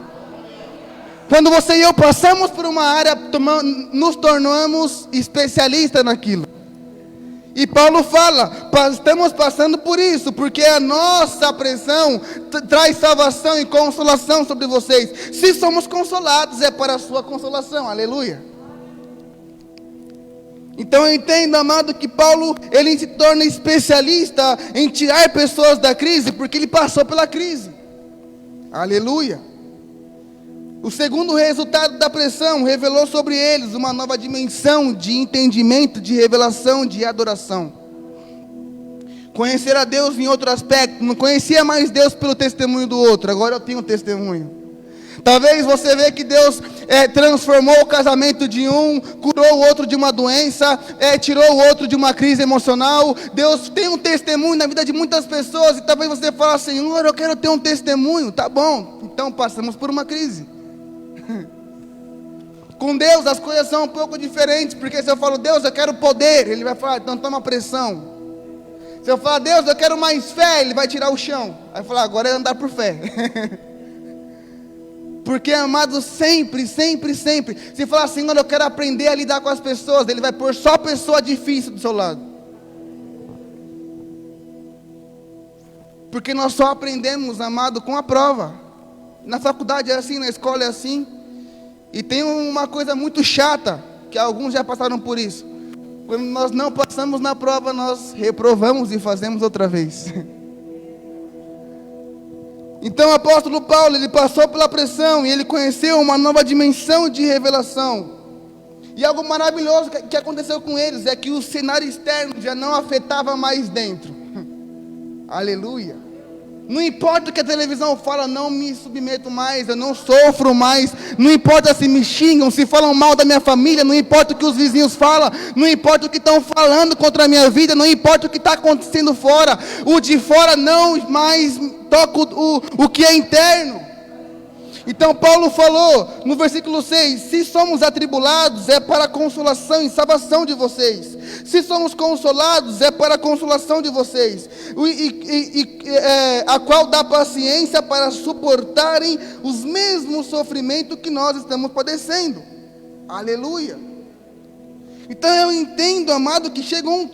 Quando você e eu passamos por uma área, nos tornamos especialistas naquilo. E Paulo fala, estamos passando por isso, porque a nossa pressão traz salvação e consolação sobre vocês. Se somos consolados, é para a sua consolação, aleluia. Então eu entendo, amado, que Paulo, ele se torna especialista em tirar pessoas da crise, porque ele passou pela crise. Aleluia. O segundo resultado da pressão revelou sobre eles uma nova dimensão de entendimento, de revelação, de adoração. Conhecer a Deus em outro aspecto. Não conhecia mais Deus pelo testemunho do outro, agora eu tenho testemunho. Talvez você veja que Deus transformou o casamento de um, curou o outro de uma doença, tirou o outro de uma crise emocional. Deus tem um testemunho na vida de muitas pessoas, e talvez você fale, Senhor, eu quero ter um testemunho. Tá bom, então passamos por uma crise. Com Deus as coisas são um pouco diferentes, porque se eu falo, Deus, eu quero poder, Ele vai falar, então toma pressão. Se eu falar, Deus, eu quero mais fé, Ele vai tirar o chão. Aí falar, agora é andar por fé. Porque, amado, sempre, se falar, Senhor, eu quero aprender a lidar com as pessoas, Ele vai pôr só pessoa difícil do seu lado. Porque nós só aprendemos, amado, com a prova. Na faculdade é assim, na escola é assim. E tem uma coisa muito chata, que alguns já passaram por isso. Quando nós não passamos na prova, nós reprovamos e fazemos outra vez. Então o apóstolo Paulo, ele passou pela pressão e ele conheceu uma nova dimensão de revelação. E algo maravilhoso que aconteceu com eles é que o cenário externo já não afetava mais dentro. Aleluia. Não importa o que a televisão fala, não me submeto mais, eu não sofro mais. Não importa se me xingam, se falam mal da minha família, não importa o que os vizinhos falam, não importa o que estão falando contra a minha vida, não importa o que está acontecendo fora. O de fora não mais toca o que é interno. Então Paulo falou no versículo 6, se somos atribulados, é para a consolação e salvação de vocês. Se somos consolados, é para a consolação de vocês, a qual dá paciência para suportarem os mesmos sofrimentos que nós estamos padecendo. Aleluia. Então eu entendo, amado, que chegou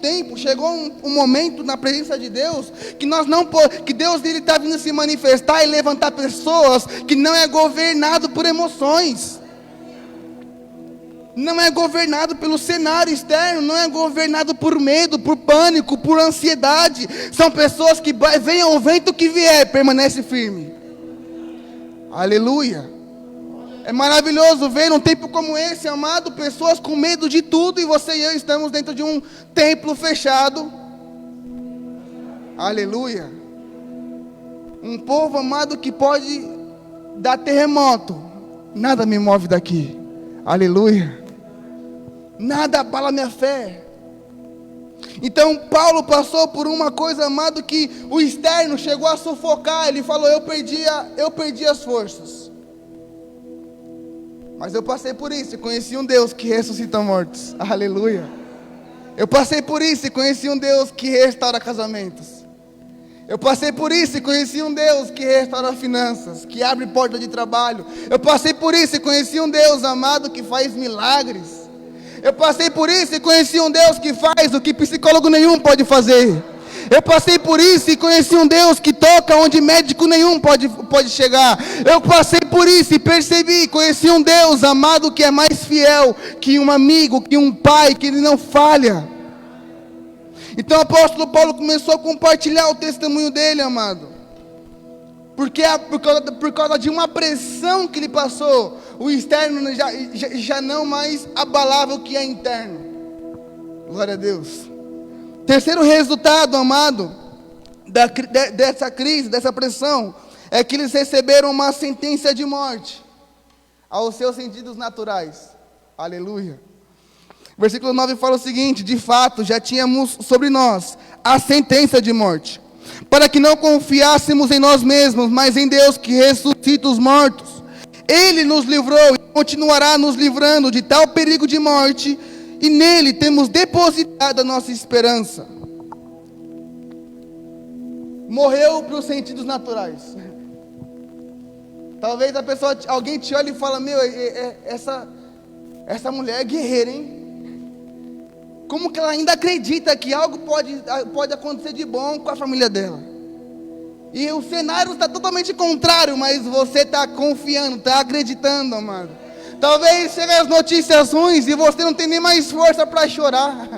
um momento na presença de Deus, que Deus está vindo se manifestar e levantar pessoas que não é governado por emoções, não é governado pelo cenário externo, não é governado por medo, por pânico, por ansiedade. São pessoas que venha o vento que vier, permanece firme. Aleluia. É maravilhoso ver num tempo como esse, amado, pessoas com medo de tudo, e você e eu estamos dentro de um templo fechado. Aleluia. Um povo, amado, que pode dar terremoto, nada me move daqui. Aleluia. Nada abala minha fé. Então Paulo passou por uma coisa, amado, que o externo chegou a sufocar. Ele falou: eu perdi as forças. Mas eu passei por isso e conheci um Deus que ressuscita mortos. Aleluia. Eu passei por isso e conheci um Deus que restaura casamentos. Eu passei por isso e conheci um Deus que restaura finanças, que abre porta de trabalho. Eu passei por isso e conheci um Deus, amado, que faz milagres. Eu passei por isso e conheci um Deus que faz o que psicólogo nenhum pode fazer. Eu passei por isso e conheci um Deus que toca onde médico nenhum pode chegar. Eu passei por isso e percebi e conheci um Deus, amado, que é mais fiel que um amigo, que um pai, que ele não falha. Então o apóstolo Paulo começou a compartilhar o testemunho dele, amado. Porque por causa de uma pressão que ele passou, o externo já não mais abalava o que é interno. Glória a Deus. Terceiro resultado, amado, dessa crise, dessa pressão, é que eles receberam uma sentença de morte aos seus sentidos naturais. Aleluia. Versículo 9 fala o seguinte: de fato, já tínhamos sobre nós a sentença de morte, para que não confiássemos em nós mesmos, mas em Deus que ressuscita os mortos. Ele nos livrou e continuará nos livrando de tal perigo de morte, e nele temos depositado a nossa esperança. Morreu para os sentidos naturais. Talvez alguém te olhe e fala: meu, essa mulher é guerreira, hein? Como que ela ainda acredita que algo pode acontecer de bom com a família dela? E o cenário está totalmente contrário, mas você está confiando, está acreditando, amado. Talvez cheguem as notícias ruins e você não tem nem mais força para chorar.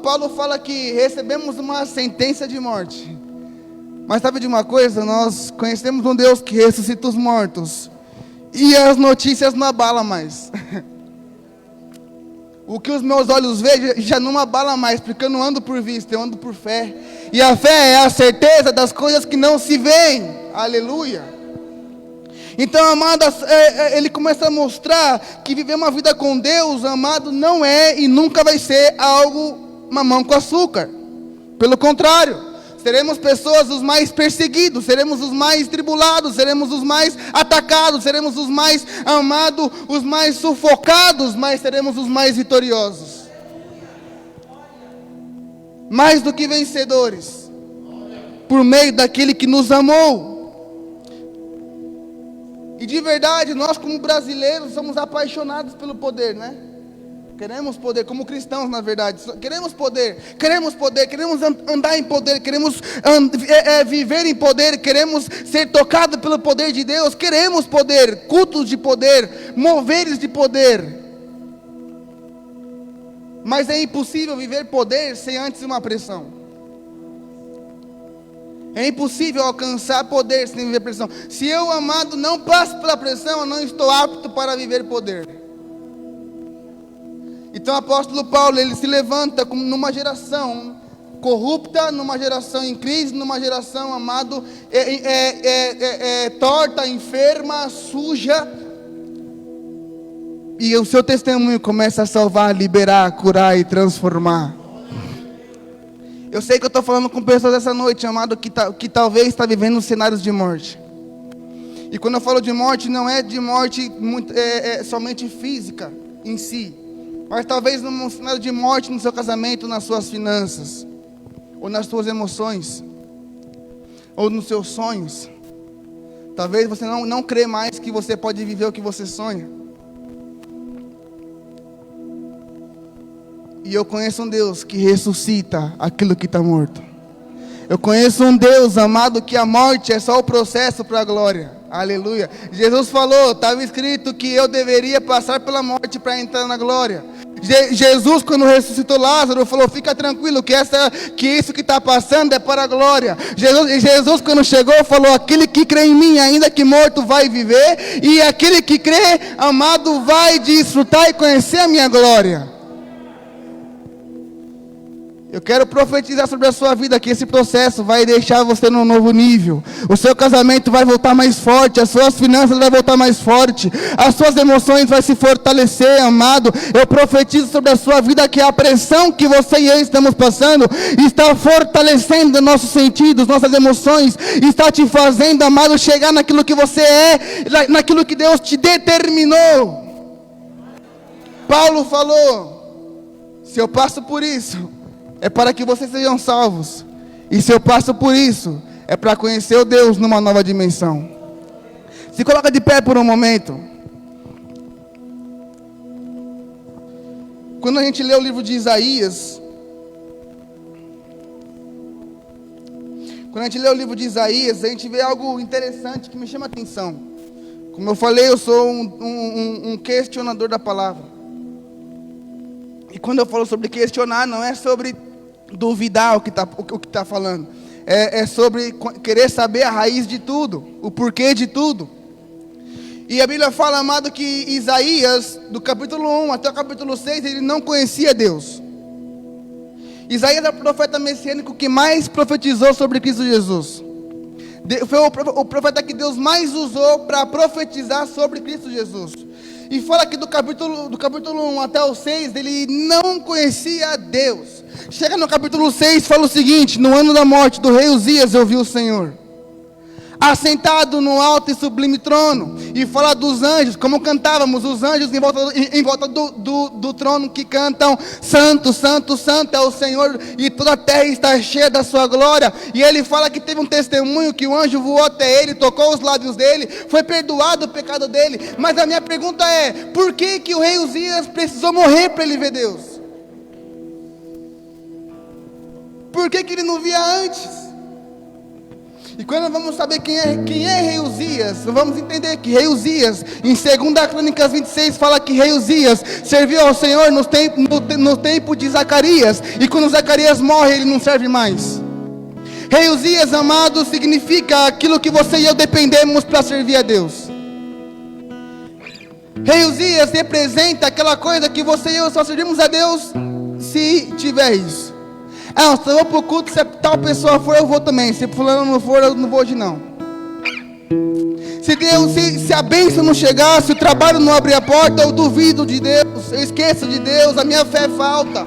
Paulo fala que recebemos uma sentença de morte. Mas sabe de uma coisa? Nós conhecemos um Deus que ressuscita os mortos, e as notícias não abalam mais. O que os meus olhos veem já não abala mais, porque eu não ando por vista, eu ando por fé. E a fé é a certeza das coisas que não se veem. Aleluia. Então, amado, ele começa a mostrar que viver uma vida com Deus, amado, não é e nunca vai ser algo mamão com açúcar. Pelo contrário, seremos pessoas os mais perseguidos, seremos os mais tribulados, seremos os mais atacados, seremos os mais amados, os mais sufocados, mas seremos os mais vitoriosos. Mais do que vencedores, por meio daquele que nos amou. E de verdade, nós como brasileiros somos apaixonados pelo poder, né? Queremos poder, como cristãos na verdade, queremos poder, queremos andar em poder, queremos viver em poder, queremos ser tocados pelo poder de Deus, queremos poder, cultos de poder, moveres de poder. Mas é impossível viver poder sem antes uma pressão. É impossível alcançar poder sem viver pressão. Se eu, amado, não passo pela pressão, eu não estou apto para viver poder. Então o apóstolo Paulo, ele se levanta numa geração corrupta, numa geração em crise, numa geração, amado, torta, enferma, suja. E o seu testemunho começa a salvar, liberar, curar e transformar. Eu sei que eu estou falando com pessoas essa noite, amado, que talvez está vivendo cenários de morte. E quando eu falo de morte, não é de morte somente física em si, mas talvez num cenário de morte no seu casamento, nas suas finanças, ou nas suas emoções, ou nos seus sonhos. Talvez você não crê mais que você pode viver o que você sonha. E eu conheço um Deus que ressuscita aquilo que está morto. Eu conheço um Deus, amado, que a morte é só o processo para a glória. Aleluia. Jesus falou, estava escrito que eu deveria passar pela morte para entrar na glória. Jesus, quando ressuscitou Lázaro, falou, fica tranquilo que isso que está passando é para a glória. Jesus, quando chegou, falou, aquele que crê em mim, ainda que morto, vai viver. E aquele que crê, amado, vai desfrutar e conhecer a minha glória. Eu quero profetizar sobre a sua vida que esse processo vai deixar você num novo nível. O seu casamento vai voltar mais forte, as suas finanças vão voltar mais forte, as suas emoções vão se fortalecer, amado. Eu profetizo sobre a sua vida que a pressão que você e eu estamos passando está fortalecendo nossos sentidos, nossas emoções, está te fazendo, amado, chegar naquilo que você é, naquilo que Deus te determinou. Paulo falou, se eu passo por isso, é para que vocês sejam salvos. E se eu passo por isso, é para conhecer o Deus numa nova dimensão. Se coloca de pé por um momento. Quando a gente lê o livro de Isaías, a gente vê algo interessante que me chama a atenção. Como eu falei, eu sou um questionador da palavra. E quando eu falo sobre questionar, não é sobre duvidar o que está falando. É sobre querer saber a raiz de tudo, o porquê de tudo. E a Bíblia fala, amado, que Isaías, do capítulo 1 até o capítulo 6, ele não conhecia Deus. Isaías é o profeta messiânico que mais profetizou sobre Cristo Jesus. Foi o profeta que Deus mais usou para profetizar sobre Cristo Jesus. E fala que do capítulo 1 até o 6, ele não conhecia Deus. Chega no capítulo 6, fala o seguinte: no ano da morte do rei Uzias, eu vi o Senhor assentado no alto e sublime trono. E fala dos anjos, como cantávamos, os anjos em volta do trono que cantam: Santo, Santo, Santo é o Senhor, e toda a terra está cheia da sua glória. E ele fala que teve um testemunho, que o anjo voou até ele, tocou os lábios dele, foi perdoado o pecado dele. Mas a minha pergunta é: por que o rei Uzias precisou morrer para ele ver Deus? Por que ele não via antes? E quando vamos saber quem é rei Uzias, vamos entender que rei Uzias, em 2 Crônicas 26, fala que rei Uzias serviu ao Senhor no tempo de Zacarias. E quando Zacarias morre, ele não serve mais. Rei Uzias, amado, significa aquilo que você e eu dependemos para servir a Deus. Rei Uzias representa aquela coisa que você e eu só servimos a Deus se tiver isso. Se eu vou para o culto, se tal pessoa for, eu vou também. Se fulano não for, eu não vou hoje não. Se a bênção não chegar, se o trabalho não abrir a porta, eu duvido de Deus, eu esqueço de Deus, a minha fé falta.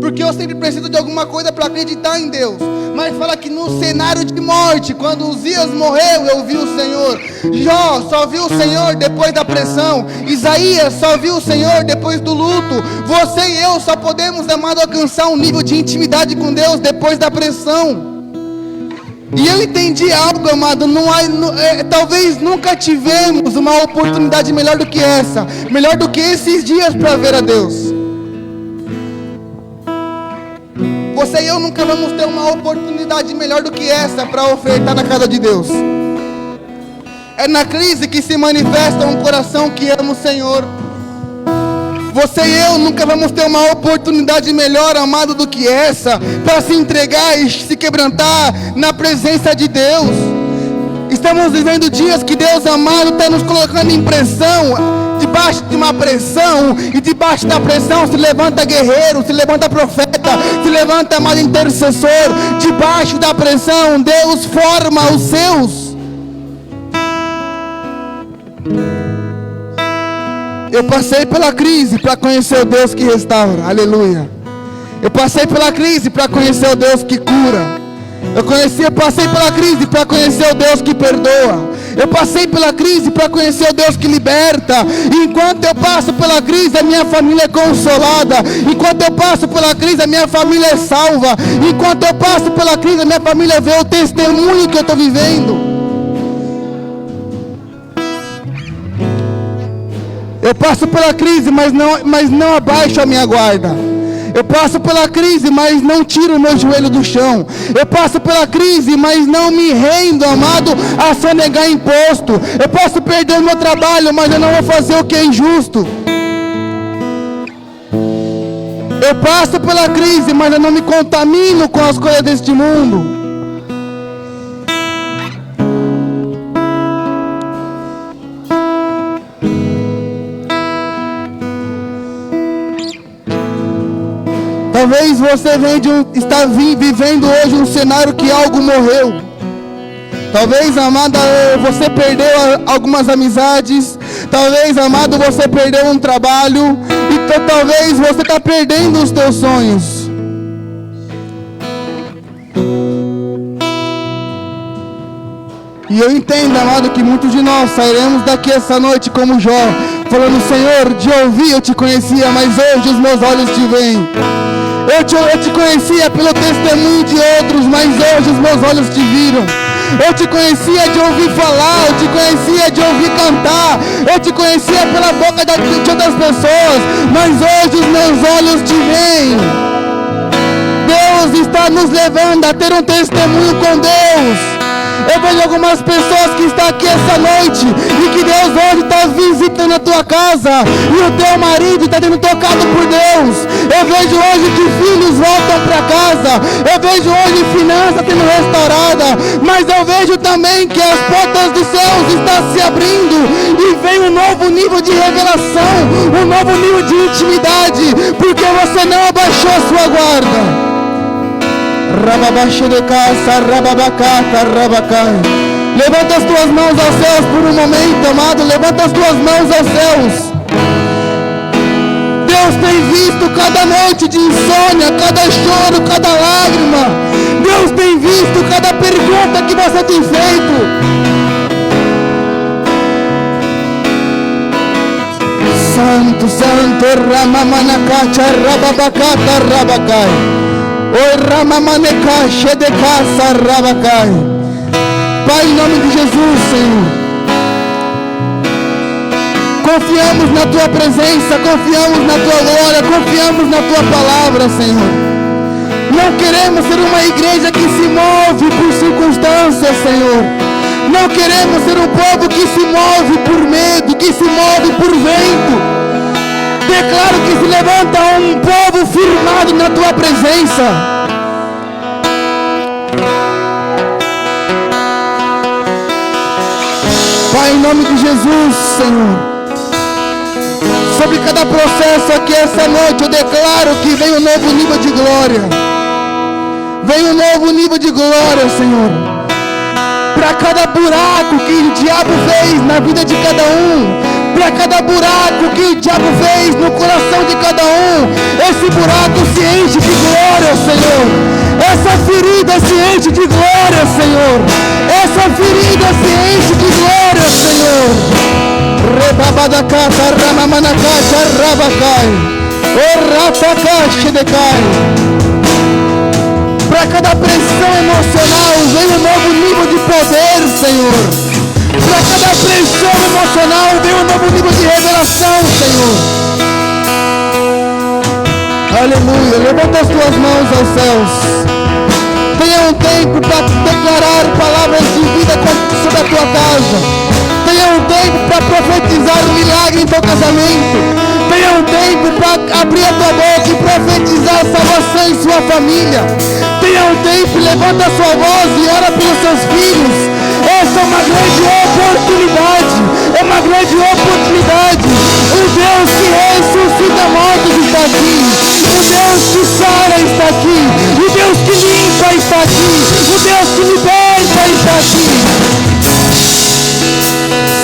Porque eu sempre preciso de alguma coisa para acreditar em Deus. Mas fala que no cenário de morte, quando Uzias morreu, eu vi o Senhor. Jó só viu o Senhor depois da pressão. Isaías só viu o Senhor depois do luto. Você e eu só podemos, amado, alcançar um nível de intimidade com Deus depois da pressão. E eu entendi algo, amado, talvez nunca tivemos uma oportunidade melhor do que essa, melhor do que esses dias para ver a Deus. Você e eu nunca vamos ter uma oportunidade melhor do que essa para ofertar na casa de Deus. É na crise que se manifesta um coração que ama o Senhor. Você e eu nunca vamos ter uma oportunidade melhor, amado, do que essa, para se entregar e se quebrantar na presença de Deus. Estamos vivendo dias que Deus, amado, está nos colocando em pressão. Debaixo de uma pressão, e debaixo da pressão se levanta guerreiro, se levanta profeta, se levanta, amado, intercessor. Debaixo da pressão, Deus forma os seus. Eu passei pela crise para conhecer o Deus que restaura, aleluia. Eu passei pela crise para conhecer o Deus que cura. Eu passei pela crise para conhecer o Deus que perdoa. Eu passei pela crise para conhecer o Deus que liberta. E enquanto eu passo pela crise, a minha família é consolada. Enquanto eu passo pela crise, a minha família é salva. Enquanto eu passo pela crise, a minha família vê o testemunho que eu estou vivendo. Eu passo pela crise, mas não abaixo a minha guarda. Eu passo pela crise, mas não tiro o meu joelho do chão. Eu passo pela crise, mas não me rendo, amado, a sonegar imposto. Eu posso perder o meu trabalho, mas eu não vou fazer o que é injusto. Eu passo pela crise, mas eu não me contamino com as coisas deste mundo. Talvez você está vivendo hoje um cenário que algo morreu. Talvez, amada, você perdeu algumas amizades. Talvez, amado, você perdeu um trabalho. E talvez você está perdendo os teus sonhos. E eu entendo, amado, que muitos de nós sairemos daqui essa noite como Jó, falando: Senhor, de ouvir eu te conhecia, mas hoje os meus olhos te veem. Eu te conhecia pelo testemunho de outros, mas hoje os meus olhos te viram. Eu te conhecia de ouvir falar, eu te conhecia de ouvir cantar, eu te conhecia pela boca de outras pessoas, mas hoje os meus olhos te veem. Deus está nos levando a ter um testemunho com Deus. Eu vejo algumas pessoas que estão aqui essa noite e que Deus hoje está visitando a tua casa e o teu marido está sendo tocado por Deus. Eu vejo hoje que filhos voltam para casa. Eu vejo hoje finanças sendo restaurada. Mas eu vejo também que as portas dos céus estão se abrindo e vem um novo nível de revelação, um novo nível de intimidade, porque você não abaixou a sua guarda. Levanta as tuas mãos aos céus por um momento, amado. Levanta as tuas mãos aos céus. Deus tem visto cada noite de insônia, cada choro, cada lágrima. Deus tem visto cada pergunta que você tem feito. Santo, Santo, Ramamanacacha, Rababacata, Rabacai. Oi, Ramamaneca, Shedecaça, Rabacai. Pai, em nome de Jesus, Senhor, confiamos na Tua presença, confiamos na Tua glória, confiamos na Tua palavra, Senhor. Não queremos ser uma igreja que se move por circunstâncias, Senhor. Não queremos ser um povo que se move por medo, que se move por vento. Declaro que se levanta um povo firmado na Tua presença. Pai, em nome de Jesus, Senhor, sobre cada processo aqui essa noite, eu declaro que vem um novo nível de glória. Vem um novo nível de glória, Senhor. Para cada buraco que o diabo fez na vida de cada um, para cada buraco que o diabo fez no coração de cada um, esse buraco se enche de glória, Senhor. Essa ferida se enche de glória, Senhor. Essa ferida se enche de glória, Senhor. Rebabadacata, ramamanacacha, rabacai. Oratacache decai. Para cada pressão emocional, vem um novo nível de poder, Senhor. Para cada pressão emocional, vem um novo nível de revelação, Senhor. Aleluia. Levanta as tuas mãos aos céus. Tenha um tempo para declarar palavras de vida sobre a tua casa. Tenha um tempo para profetizar um milagre em teu casamento. Tenha um tempo para abrir a tua boca e profetizar salvação em sua família. Tenha um tempo, levanta a sua voz e ora pelos seus filhos. Essa é uma grande oportunidade. É uma grande oportunidade. O Deus que ressuscita mortos está aqui. O Deus que sara está aqui. O Deus que limpa está aqui. O Deus que liberta está aqui.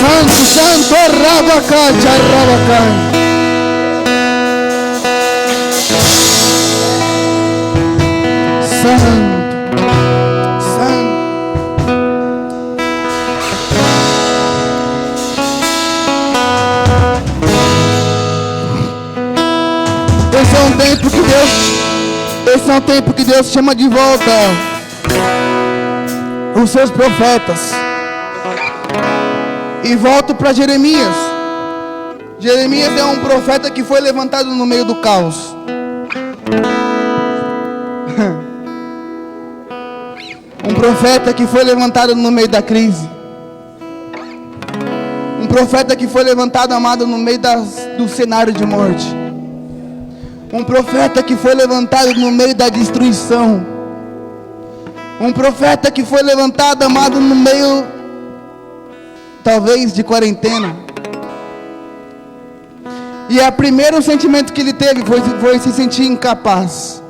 Santo, Santo, Rabacai, Rabacai. Santo, Santo. Esse é um tempo que Deus chama de volta os seus profetas. E volto para Jeremias. Jeremias é um profeta que foi levantado no meio do caos. Um profeta que foi levantado no meio da crise. Um profeta que foi levantado, amado, no meio do cenário de morte. Um profeta que foi levantado no meio da destruição. Um profeta que foi levantado, amado, no meio, talvez, de quarentena. E o primeiro sentimento que ele teve foi se sentir incapaz.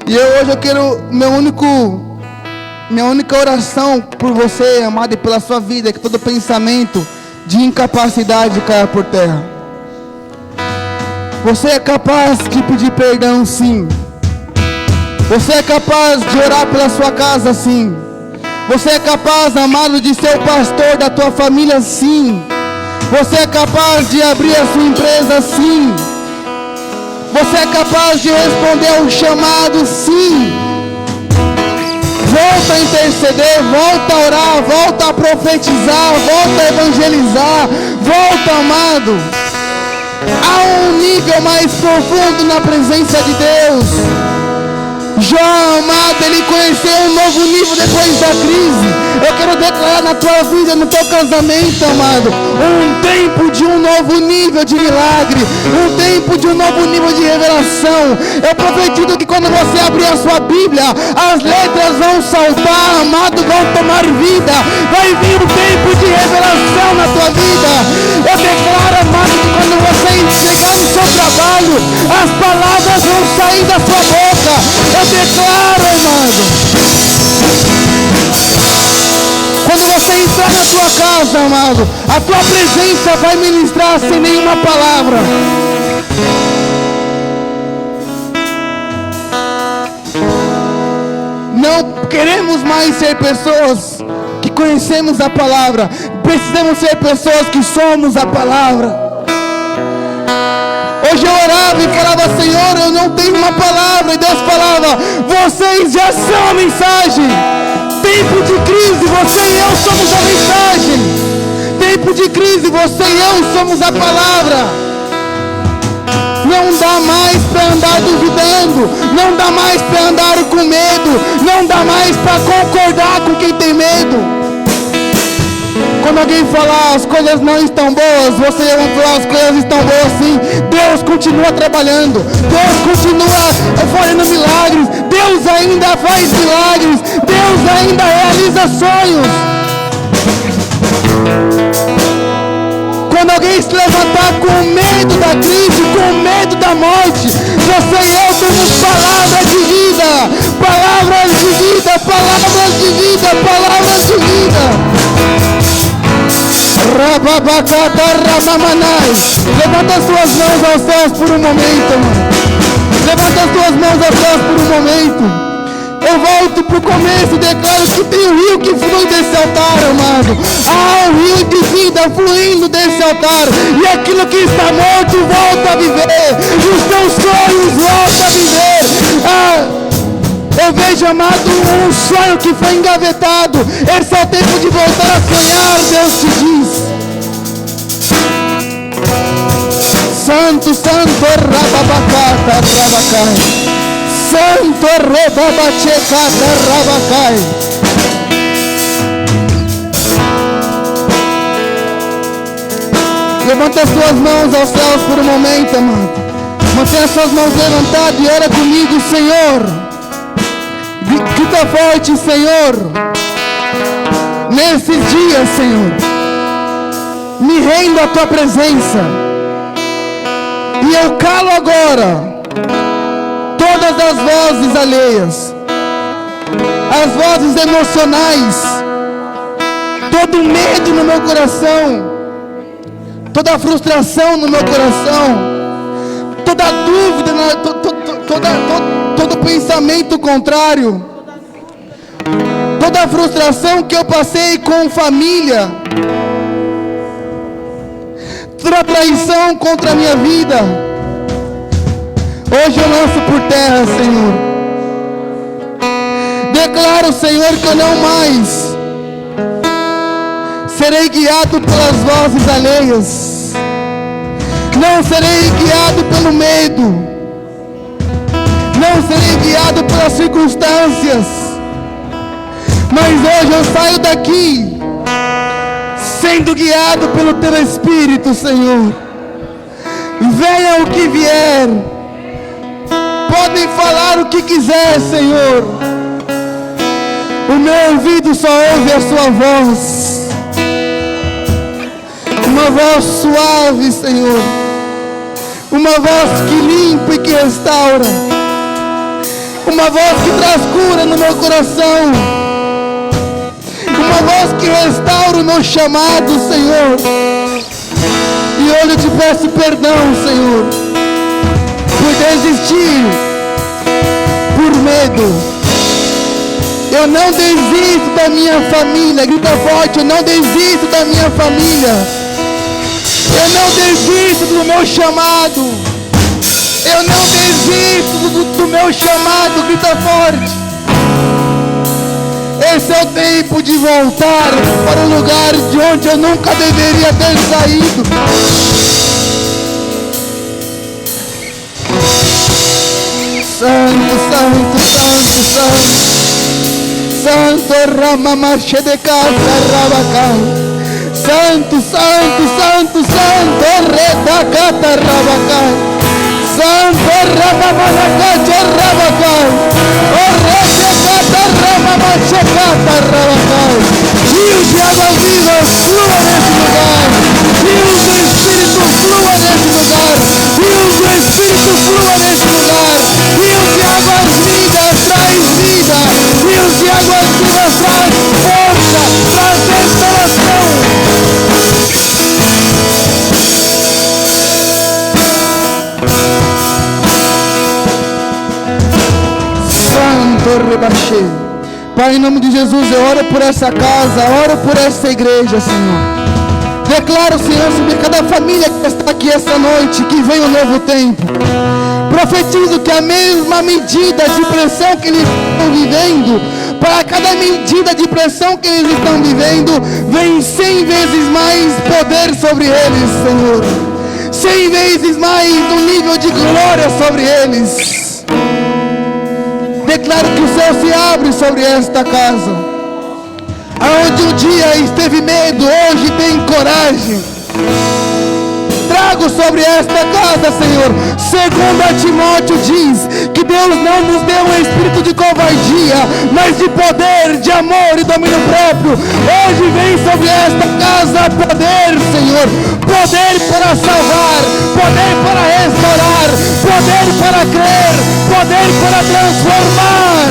E hoje eu quero, minha única oração por você, amado, e pela sua vida, é que todo pensamento de incapacidade caia por terra. Você é capaz de pedir perdão, sim. Você é capaz de orar pela sua casa, sim. Você é capaz, amado, de ser o pastor da tua família, sim. Você é capaz de abrir a sua empresa, sim. Você é capaz de responder ao chamado, sim. Volta a interceder, volta a orar, volta a profetizar, volta a evangelizar, volta, amado, a um nível mais profundo na presença de Deus. Jó, amado, ele conheceu um novo nível depois da crise. Eu quero declarar na tua vida, no teu casamento, amado, um tempo de um novo nível de milagre, um tempo de um novo nível de revelação. Eu profetizo que quando você abrir a sua Bíblia, as letras vão saltar, amado, vão tomar vida. Vai vir um tempo de revelação na tua vida. Eu declaro, amado, que quando você entregar o seu trabalho, as palavras vão sair da sua boca. Eu declaro, amado, quando você entrar na tua casa, amado, a tua presença vai ministrar sem nenhuma palavra. Não queremos mais ser pessoas que conhecemos a palavra. Precisamos ser pessoas que somos a palavra. Hoje eu orava e falava: Senhor, eu não tenho uma palavra. E Deus falava: vocês já são a mensagem. Tempo de crise, você e eu somos a mensagem. Tempo de crise, você e eu somos a palavra. Não dá mais para andar duvidando. Não dá mais para andar com medo. Não dá mais para concordar com quem tem medo. Quando alguém falar as coisas não estão boas, você vai falar: as coisas estão boas sim. Deus continua trabalhando. Deus continua fazendo milagres. Deus ainda faz milagres. Deus ainda realiza sonhos. Quando alguém se levantar com medo da crise, com medo da morte, você e eu temos palavras de vida. Palavras de vida, palavras de vida, palavras de vida. Rababacata Ramamanai. Levanta as suas mãos aos céus por um momento, mano. Levanta as suas mãos aos céus por um momento. Eu volto pro começo e declaro que tem um rio que flui desse altar, amado. Há um rio de vida fluindo desse altar. E aquilo que está morto volta a viver. Os teus sonhos voltam a viver. Eu vejo, amado, um sonho que foi engavetado. Esse é o tempo de voltar a sonhar, Deus te diz. Santo, santo, rababacata, rabacai. Santo, rebabachecata, rabacai. Levanta as suas mãos aos céus por um momento, amado. Mantenha as suas mãos levantadas e ora comigo: Senhor. Grita forte: Senhor, nesses dias, Senhor, me rendo à tua presença, e eu calo agora todas as vozes alheias, as vozes emocionais, todo medo no meu coração, toda frustração no meu coração, toda dúvida, todo pensamento contrário, toda a frustração que eu passei com família, toda a traição contra a minha vida, Hoje eu lanço por terra, Senhor. Declaro, Senhor, que eu não mais serei guiado pelas vozes alheias. Não serei guiado pelo medo. Não serei guiado pelas circunstâncias. Mas hoje eu saio daqui sendo guiado pelo Teu Espírito, Senhor. Venha o que vier. Podem falar o que quiser, Senhor. O meu ouvido só ouve a Sua voz. Uma voz suave, Senhor. Uma voz que limpa e que restaura. Uma voz que traz cura no meu coração. Uma voz que restaura o meu chamado, Senhor. E hoje eu te peço perdão, Senhor, por desistir, por medo. Eu não desisto da minha família. Grita forte, eu não desisto da minha família. Eu não desisto do meu chamado. Eu não desisto do meu chamado. Grita forte. Esse é o tempo de voltar para o lugar de onde eu nunca deveria ter saído. Santo, santo, santo, santo. Santo Rama Marche de Casa Rabacai. Santo, santo, santo, santo Redacata Rabacai. Santo Rama Manacacha Rabacai. O Redacata Rama Machecata Rabacai. Rios de água viva flua nesse lugar. Rios do Espírito flua nesse lugar. Rios do Espírito flua nesse lugar. Rios de águas vivas traz vida. Rios de águas vivas traz força, traz restauração. Santo Rebaixê. Pai, em nome de Jesus, eu oro por essa casa, oro por essa igreja, Senhor. Declaro, Senhor, sobre cada família que está aqui esta noite, que vem um novo tempo. Profetizo que a mesma medida de pressão que eles estão vivendo, para cada medida de pressão que eles estão vivendo, vem 100 vezes mais poder sobre eles, Senhor. 100 vezes mais um nível de glória sobre eles. Declaro que o céu se abre sobre esta casa. Aonde um dia esteve medo, hoje tem coragem. Trago sobre esta casa, Senhor, segundo a Timóteo diz, que Deus não nos deu um espírito de covardia, mas de poder, de amor e domínio próprio. Hoje vem sobre esta casa poder, Senhor, poder para salvar, poder para restaurar, poder para crer, poder para transformar.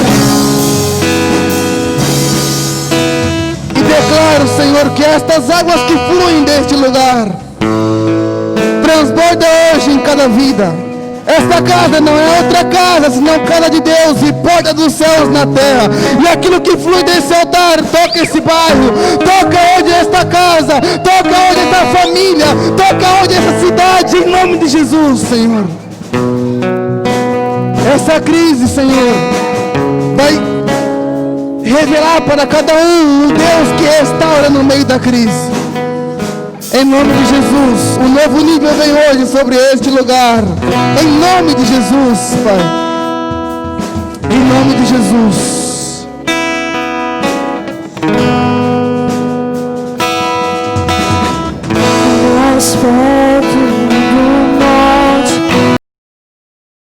E declaro, Senhor, que estas águas que fluem deste lugar transborda hoje em cada vida. Esta casa não é outra casa, senão casa de Deus e porta dos céus na terra. E aquilo que flui desse altar, toca esse bairro, toca hoje esta casa, toca hoje esta família, toca hoje essa cidade, em nome de Jesus, Senhor. Essa crise, Senhor, vai revelar para cada um Deus que restaura no meio da crise. Em nome de Jesus, um novo nível vem hoje sobre este lugar. Em nome de Jesus, Pai. Em nome de Jesus.